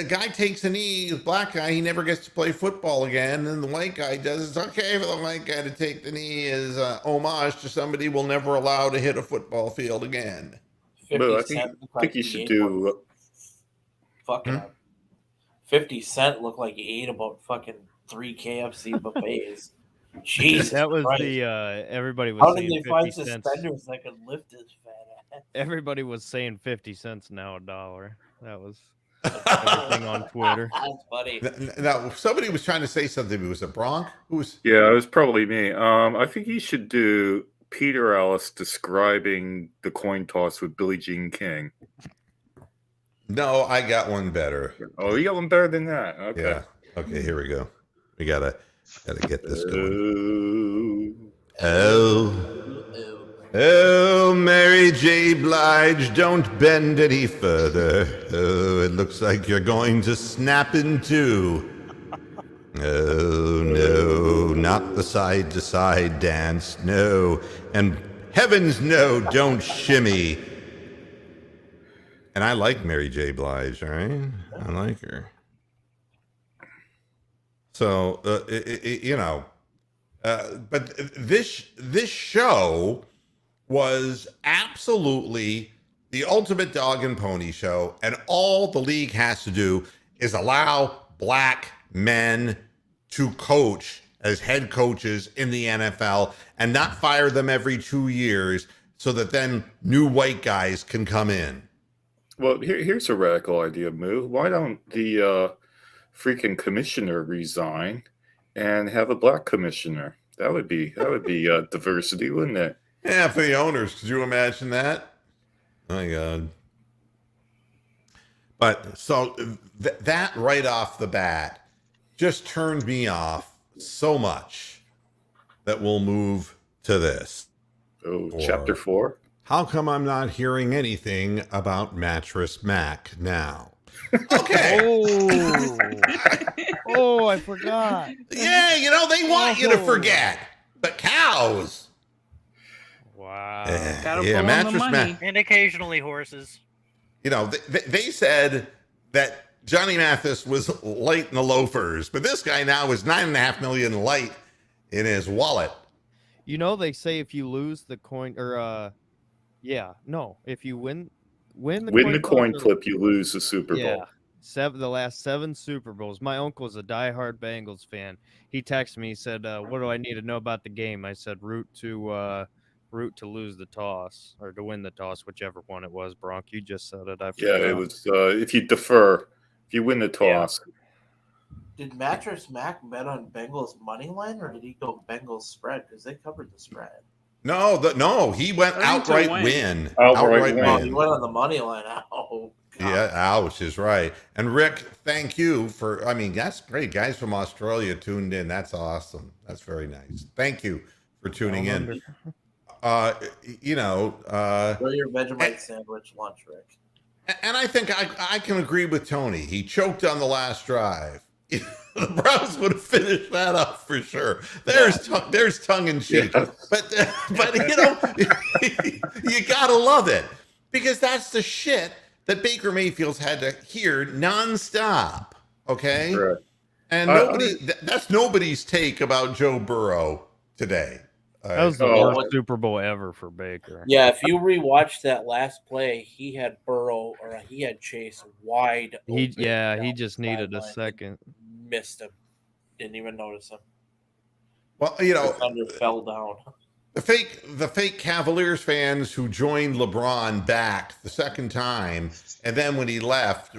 guy takes a knee, the black guy, he never gets to play football again, and the white guy does. It's okay for the white guy to take the knee as homage to somebody we'll never allow to hit a football field again. But I think you should do... Fucking 50 Cent looked like he ate about fucking 3 KFC buffets. Jesus That was Christ. the everybody was How saying did they find 50 cents. suspenders that could lift his fat ass? Everybody was saying 50 cents now $1. That was everything on Twitter. That's funny. Now, somebody was trying to say something. Was it Bronk? Yeah, it was probably me. I think you should do Peter Ellis describing the coin toss with Billie Jean King. No, I got one better. Oh, you got one better than that? Okay. Yeah. Okay, here we go. We gotta get this going. Oh, Mary J. Blige, don't bend any further. Oh, it looks like you're going to snap in two. Oh, no, not the side-to-side dance, no. And heavens no, don't shimmy. And I like Mary J. Blige, all right? I like her. So, but this show was absolutely the ultimate dog and pony show, and all the league has to do is allow black men to coach as head coaches in the NFL and not fire them every 2 years so that then new white guys can come in. Well, here's a radical idea, Moo. Why don't the freaking commissioner resign and have a black commissioner? That would be diversity, wouldn't it? Yeah, for the owners. Could you imagine that? Oh my God. But so that right off the bat just turned me off so much that we'll move to this. Oh, chapter 4. How come I'm not hearing anything about Mattress Mac now? Okay. Oh, I forgot. Yeah, they want you to forget. But cows. Wow. Gotta pull on the money. And occasionally horses. They said that Johnny Mathis was light in the loafers, but this guy now is $9.5 million light in his wallet. They say if you lose the coin, or if you win the coin flip, you lose the Super Bowl. Yeah, the last 7 Super Bowls. My uncle's a diehard Bengals fan. He texted me. He said, "What do I need to know about the game?" I said, "Root to lose the toss or to win the toss, whichever one it was." Bronk, you just said it. I forgot. Yeah, it was if you defer, if you win the toss. Yeah. Did Mattress Mac bet on Bengals money line, or did he go Bengals spread? Because they covered the spread. No, he went outright win. Outright win. Oh, he went on the money line. Oh, God. Yeah, ouch is right. And Rick, thank you for, that's great. Guys from Australia tuned in. That's awesome. That's very nice. Thank you for tuning in. Enjoy your Vegemite sandwich lunch, Rick. And I think I can agree with Tony. He choked on the last drive. The Browns would have finished that up for sure. There's tongue in cheek, yeah. but you gotta love it because that's the shit that Baker Mayfield's had to hear nonstop. Okay, right. And that's nobody's take about Joe Burrow today. That was the worst Super Bowl ever for Baker. Yeah, if you rewatch that last play, he had Burrow or he had Chase wide open. He just needed a second. Missed him. Didn't even notice him. Well, the thunder fell down. The fake Cavaliers fans who joined LeBron back the second time, and then when he left,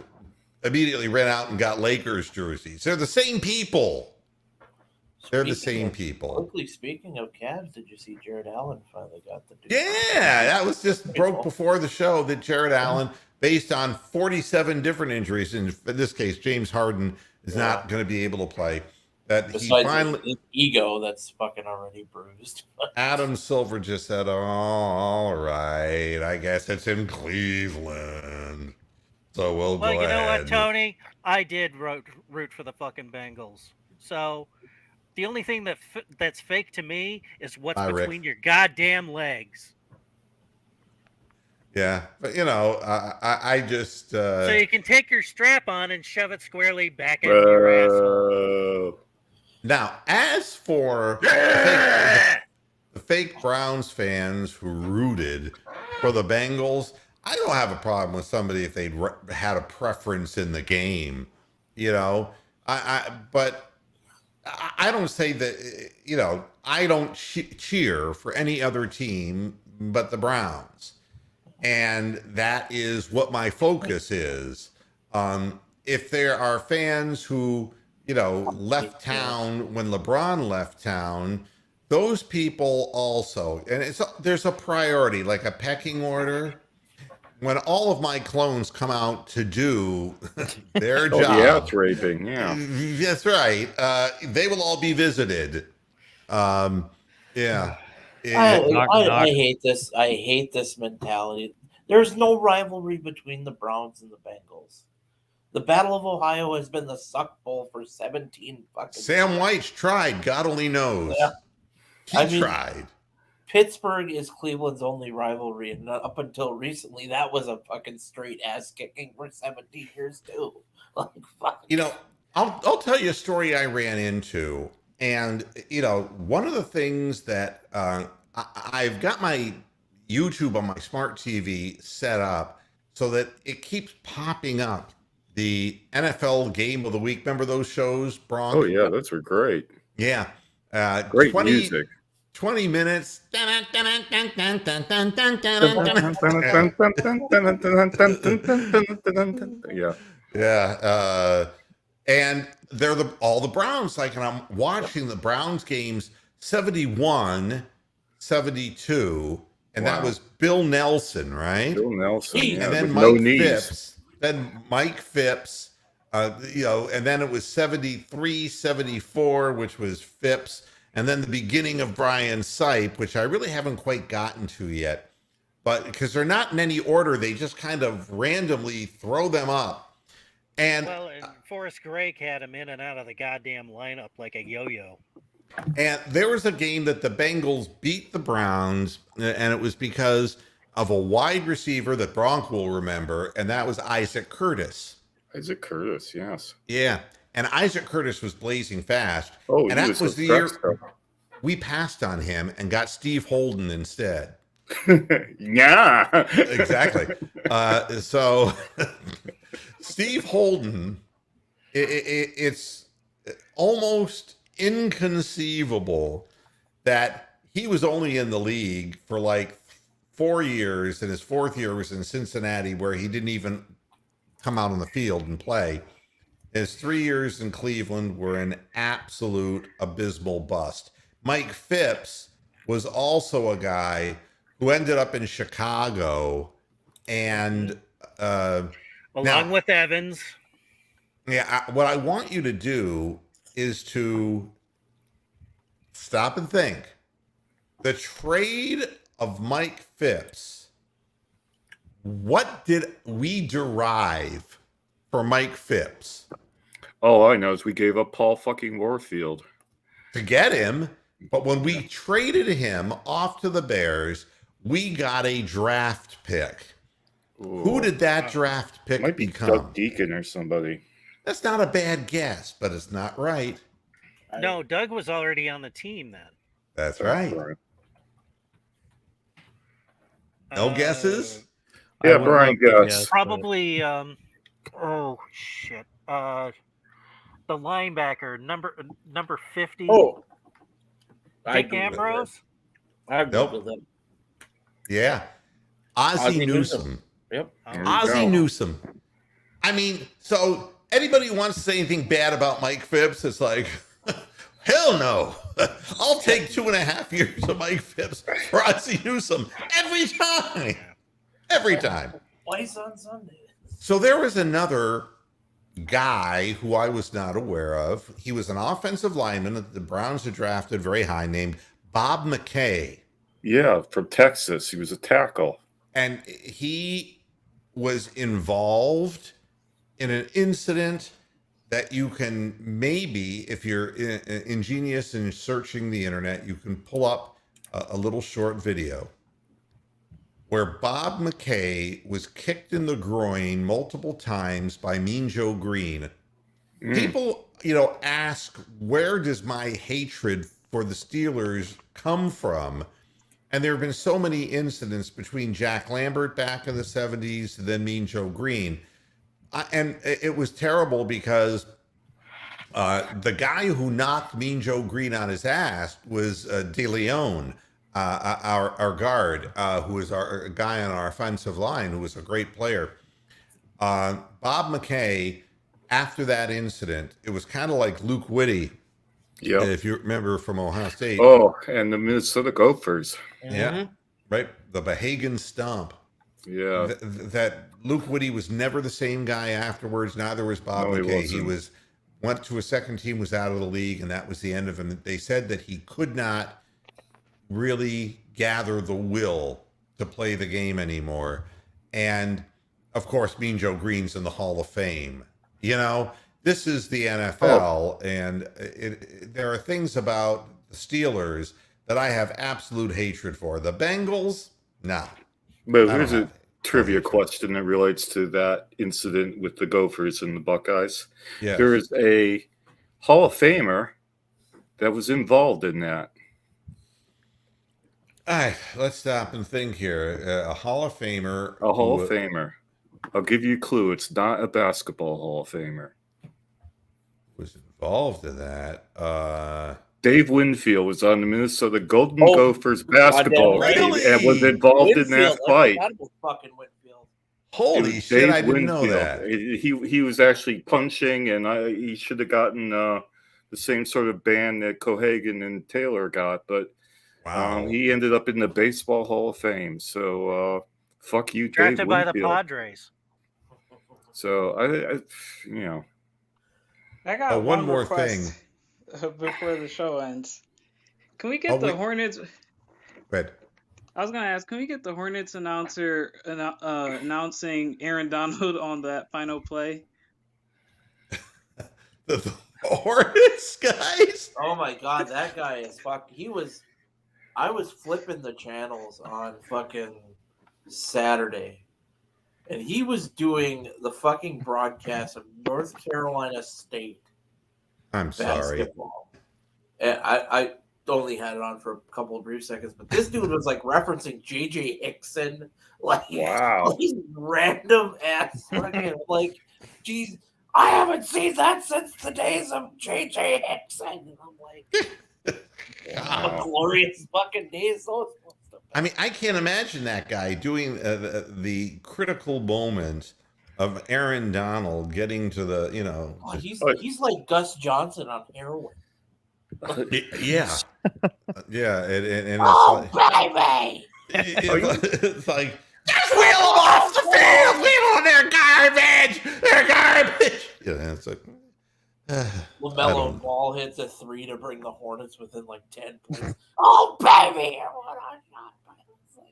immediately ran out and got Lakers jerseys. They're the same people. They're the same people. Quickly speaking of Cavs, did you see Jared Allen finally got the dude? Yeah, that was just broke before the show that Jared Allen, based on 47 different injuries, in this case, James Harden is not going to be able to play. That Besides he finally his ego that's fucking already bruised. Adam Silver just said, "Oh, all right, I guess it's in Cleveland, so we'll go ahead." Well, you know what, Tony? I did root for the fucking Bengals. So the only thing that's fake to me is what's between your goddamn legs. Yeah, but you know, I just so you can take your strap on and shove it squarely back into your asshole. Now, as for the fake Browns fans who rooted for the Bengals, I don't have a problem with somebody if they'd had a preference in the game, you know. But I don't say that, you know, I don't cheer for any other team but the Browns. And that is what my focus is. If there are fans who, you know, left town when LeBron left town, those people also, and there's a priority, like a pecking order. When all of my clones come out to do their job, yeah, it's raping. Yeah, that's right. They will all be visited. Yeah. I hate this. I hate this mentality. There's no rivalry between the Browns and the Bengals. The Battle of Ohio has been the suck bowl for 17 fucking Sam years. White's tried. God only knows. Yeah. He tried. Pittsburgh is Cleveland's only rivalry, and up until recently, that was a fucking straight ass kicking for 17 years too. Like, fuck. You know, I'll tell you a story I ran into, and you know, one of the things that I've got my YouTube on my smart TV set up so that it keeps popping up. The NFL Game of the Week. Remember those shows, Bronx? Oh, yeah, those were great. Yeah. Great music. 20 minutes. Yeah. Yeah. And they're all the Browns. Like, and I'm watching the Browns games 71, 72. And that was Bill Nelson, right? Bill Nelson. Yeah, and then with Mike Phipps. Then Mike Phipps, you know, and then it was 73, 74, which was Phipps, and then the beginning of Brian Sipe, which I really haven't quite gotten to yet, but because they're not in any order, they just kind of randomly throw them up. And Forrest Gregg had him in and out of the goddamn lineup like a yo-yo. And there was a game that the Bengals beat the Browns, and it was because of a wide receiver that Bronk will remember, and that was Isaac Curtis. Isaac Curtis, yes. Yeah, and Isaac Curtis was blazing fast. Oh, and that was the year we passed on him and got Steve Holden instead. Yeah. Exactly. So Steve Holden, it's almost inconceivable that he was only in the league for like 4 years, and his fourth year was in Cincinnati, where he didn't even come out on the field and play. His 3 years in Cleveland were an absolute abysmal bust. Mike Phipps was also a guy who ended up in Chicago, and along with Evans. Yeah, what I want you to do is to stop and think. The trade of Mike Phipps, what did we derive for Mike Phipps? All I know is we gave up Paul fucking Warfield to get him, but when we traded him off to the Bears, we got a draft pick. Ooh. Who did that draft pick might be become? Doug Deacon or somebody. That's not a bad guess, but it's not right. No, Doug was already on the team then. That's right. No guesses? Yeah, Brian guess. Probably oh shit. The linebacker number 50. Oh. Dick Ambrose? I Nope. googled it. Yeah. Ozzie Newsome. Yep. Ozzie Newsome. I mean, so anybody who wants to say anything bad about Mike Phipps, it's like, hell no. I'll take 2.5 years of Mike Phipps for Ozzie Newsome every time. Every time. Twice on Sunday. So there was another guy who I was not aware of. He was an offensive lineman that the Browns had drafted very high, named Bob McKay. Yeah, from Texas. He was a tackle. And he was involved in an incident that you can maybe, if you're ingenious in searching the internet, you can pull up a little short video where Bob McKay was kicked in the groin multiple times by Mean Joe Green. People, ask, where does my hatred for the Steelers come from? And there have been so many incidents between Jack Lambert back in the 70s, then Mean Joe Green. And it was terrible because the guy who knocked Mean Joe Green on his ass was De Leon, our guard, who was our guy on our offensive line, who was a great player. Bob McKay, after that incident, it was kind of like Luke Whitty, if you remember, from Ohio State. Oh, and the Minnesota Gophers. Yeah, right. The Behagan Stomp. Yeah. That Luke Whitty was never the same guy afterwards. Neither was Bob McKay. He went to a second team, was out of the league, and that was the end of him. They said that he could not really gather the will to play the game anymore. And of course, Mean Joe Green's in the Hall of Fame. This is the NFL, and there are things about the Steelers that I have absolute hatred for. The Bengals, nah. But here's a trivia question that relates to that incident with the Gophers and the Buckeyes. Yes. There is a Hall of Famer that was involved in that. Let's stop and think here. A Hall of Famer. A Hall of Famer. I'll give you a clue. It's not a basketball Hall of Famer. Was involved in that. Dave Winfield was on the Minnesota Golden Gophers basketball team and was involved in that fight. Fucking Winfield. Holy shit! I didn't know that. He was actually punching, and he should have gotten the same sort of ban that Cohagen and Taylor got, but he ended up in the Baseball Hall of Fame. So fuck you, Dave Winfield. Drafted by the Padres. So I got one more thing before the show ends. Can we get the Hornets? Good. I was gonna ask, can we get the Hornets announcer announcing Aaron Donald on that final play? The Hornets guys. Oh my god, that guy is I was flipping the channels on fucking Saturday, and he was doing the fucking broadcast of North Carolina State. I'm sorry. Basketball. And I only had it on for a couple of brief seconds, but this dude was like referencing JJ Hickson, like random ass fucking geez, I haven't seen that since the days of JJ Hickson. And I'm like, wow. Glorious fucking days. I mean, I can't imagine that guy doing the critical moment of Aaron Donald getting to the, he's like Gus Johnson on heroin. Yeah. Yeah. And baby! It's like, just wheel them off the field! Wheel them, they're garbage! They're garbage! Yeah, it's like, LaMelo Ball hits a 3 to bring the Hornets within 10 points. Oh, baby!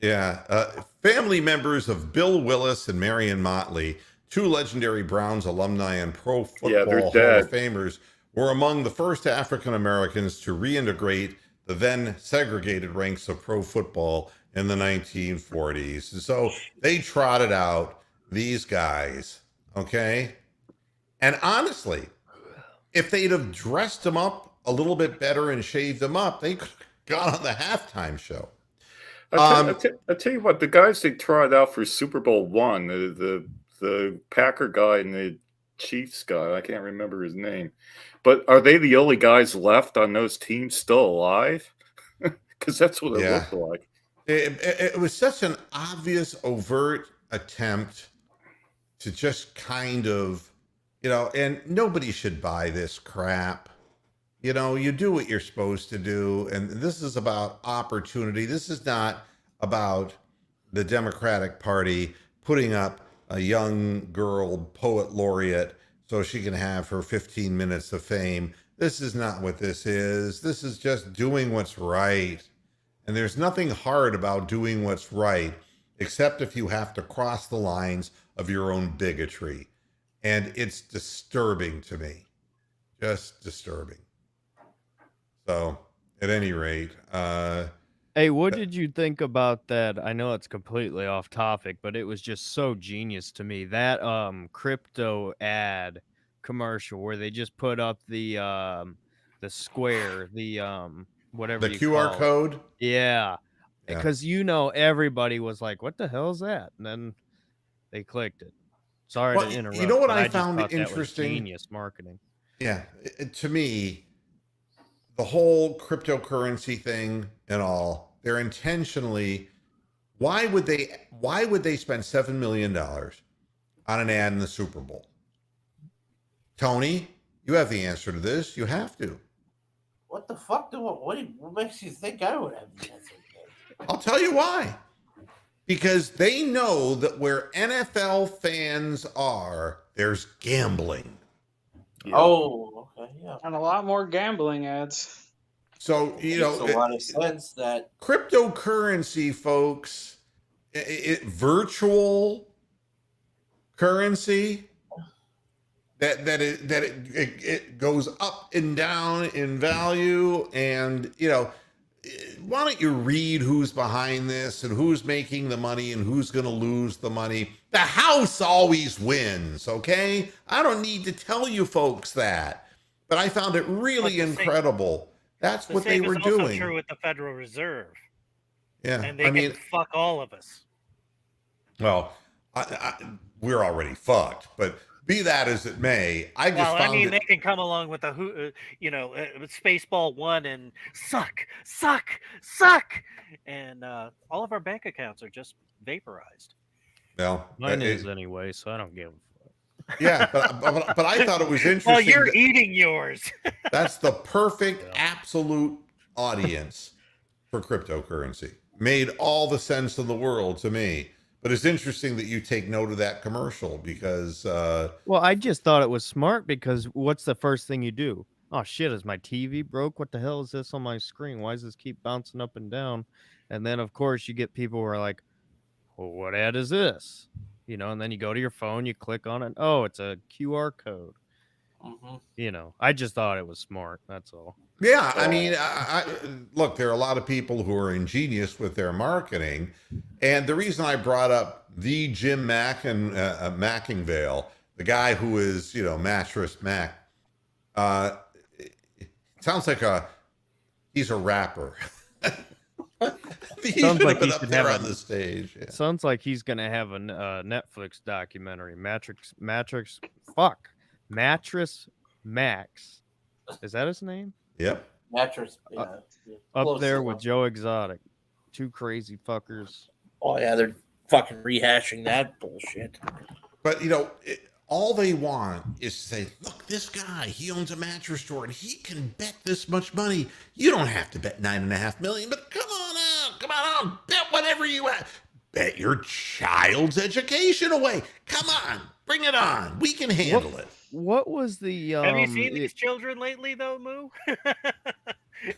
Yeah. Family members of Bill Willis and Marion Motley, two legendary Browns alumni and Pro Football Hall of Famers, were among the first African Americans to reintegrate the then segregated ranks of pro football in the 1940s. So they trotted out these guys, okay? And honestly, if they'd have dressed them up a little bit better and shaved them up, they could have gone on the halftime show. I'll tell you what, the guys they trotted out for Super Bowl I, the Packer guy and the Chiefs guy, I can't remember his name, but are they the only guys left on those teams still alive? because that's what it Yeah. looked like. It was such an obvious, overt attempt to just kind of, and nobody should buy this crap. You do what you're supposed to do. And this is about opportunity. This is not about the Democratic Party putting up a young girl poet laureate so she can have her 15 minutes of fame. This is not what this is. This is just doing what's right. And there's nothing hard about doing what's right, except if you have to cross the lines of your own bigotry. And it's disturbing to me. Just disturbing. So, at any rate, hey, what did you think about that? I know it's completely off topic, but it was just so genius to me. That crypto ad commercial where they just put up the square, whatever the you QR call it. code. Yeah. Because everybody was like, "What the hell is that?" And then they clicked it. Sorry to interrupt. You know what I just found thought that was interesting? genius marketing. Yeah, to me, the whole cryptocurrency thing and all, they're intentionally. Why would they spend $7 million on an ad in the Super Bowl? Tony, you have the answer to this. You have to. What the fuck? What makes you think I would have the answer? I'll tell you why. Because they know that where NFL fans are, there's gambling. Yeah. Oh, okay, yeah. And a lot more gambling ads. So, Makes a lot of sense that cryptocurrency, folks, virtual currency, that it goes up and down in value, and why don't you read who's behind this and who's making the money and who's going to lose the money? The house always wins, okay? I don't need to tell you folks that, but I found it really incredible. That's what they were doing. Also true with the Federal Reserve. Yeah, and they can fuck all of us. Well, we're already fucked, but be that as it may, I found they can come along with a Spaceball 1 and suck, and all of our bank accounts are just vaporized. Well, mine is anyway, so I don't give a fuck. Yeah, but I thought it was interesting. Well, you're eating yours. That's the perfect, absolute audience for cryptocurrency. Made all the sense in the world to me. But it's interesting that you take note of that commercial because... well, I just thought it was smart because what's the first thing you do? Oh, shit, is my TV broke? What the hell is this on my screen? Why does this keep bouncing up and down? And then, of course, you get people who are like, well, what ad is this? And then you go to your phone, you click on it. Oh, it's a QR code. Mm-hmm. I just thought it was smart. That's all. Yeah, I mean, look, there are a lot of people who are ingenious with their marketing. And the reason I brought up the Jim Mackingale, the guy who is, Mattress Mac, it sounds like he's a rapper. Sounds like he should have on the stage. Yeah. Sounds like he's gonna have a Netflix documentary. Mattress Max. Is that his name? Yep. Mattress. Yeah. Up there with Joe Exotic. Two crazy fuckers. Oh yeah, they're fucking rehashing that bullshit. But all they want is to say, look, this guy, he owns a mattress store and he can bet this much money. You don't have to bet $9.5 million, but come on out, bet whatever you want. Bet your child's education away. Come on, bring it on. We can handle it. What was the have you seen these children lately though, Moo?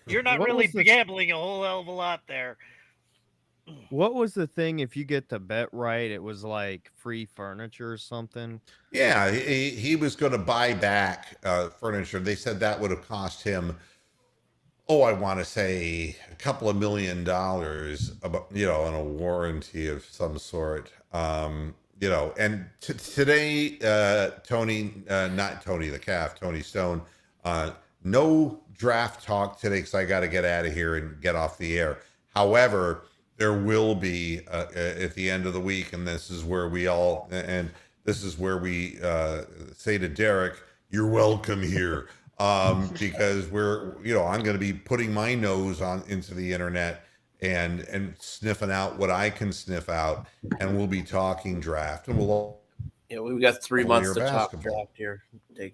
You're not really gambling a whole hell of a lot there. What was the thing? If you get the bet right, it was like free furniture or something. Yeah, he was going to buy back furniture. They said that would have cost him, I want to say a couple of $1 million, on a warranty of some sort. And today, Tony, not Tony the Calf, Tony Stone, no draft talk today because I got to get out of here and get off the air. However, there will be at the end of the week, and this is where we say to Derek, you're welcome here. because I'm going to be putting my nose into the internet and sniffing out what I can sniff out, and we'll be talking draft, and we've got 3 months to talk draft here. And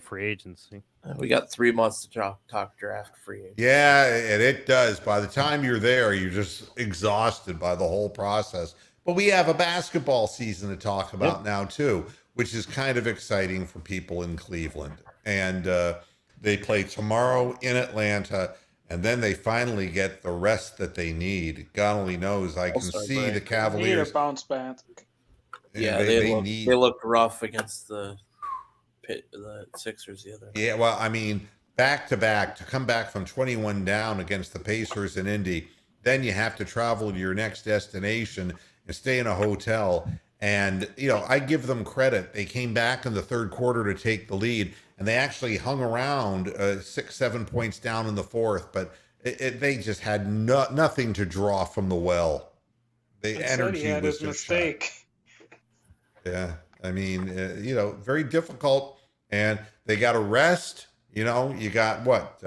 free agency. We got 3 months to talk draft free agency. Yeah, and it does. By the time you're there, you're just exhausted by the whole process. But we have a basketball season to talk about now too, which is kind of exciting for people in Cleveland. And they play tomorrow in Atlanta, and then they finally get the rest that they need. God only knows. I can see the Cavaliers need a bounce back. Yeah, they looked rough against the Sixers the other night. Yeah, well, I mean, back to come back from 21 down against the Pacers in Indy, then you have to travel to your next destination and stay in a hotel. And, I give them credit. They came back in the third quarter to take the lead, and they actually hung around 6-7 points down in the fourth, but they just had nothing to draw from the well. The energy was just mistake. Yeah. I mean, very difficult, and they got to rest. You got what?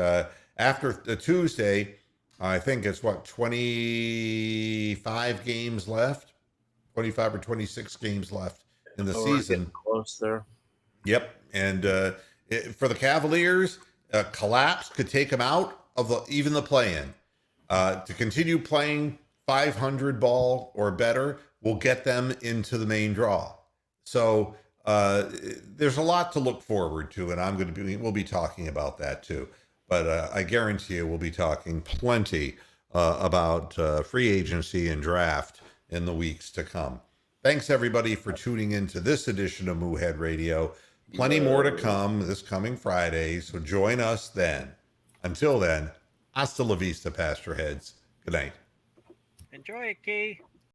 After the Tuesday, I think it's 25 games left, 25 or 26 games left in the season. Close there. Yep. And for the Cavaliers, a collapse could take them out of even the play-in. To continue playing 500 ball or better will get them into the main draw. So there's a lot to look forward to, and we'll be talking about that too. But I guarantee you we'll be talking plenty about free agency and draft in the weeks to come. Thanks everybody for tuning into this edition of Moohead Radio. Plenty more to come this coming Friday, so join us then. Until then, hasta la vista, Pastor Heads. Good night. Enjoy it, Key.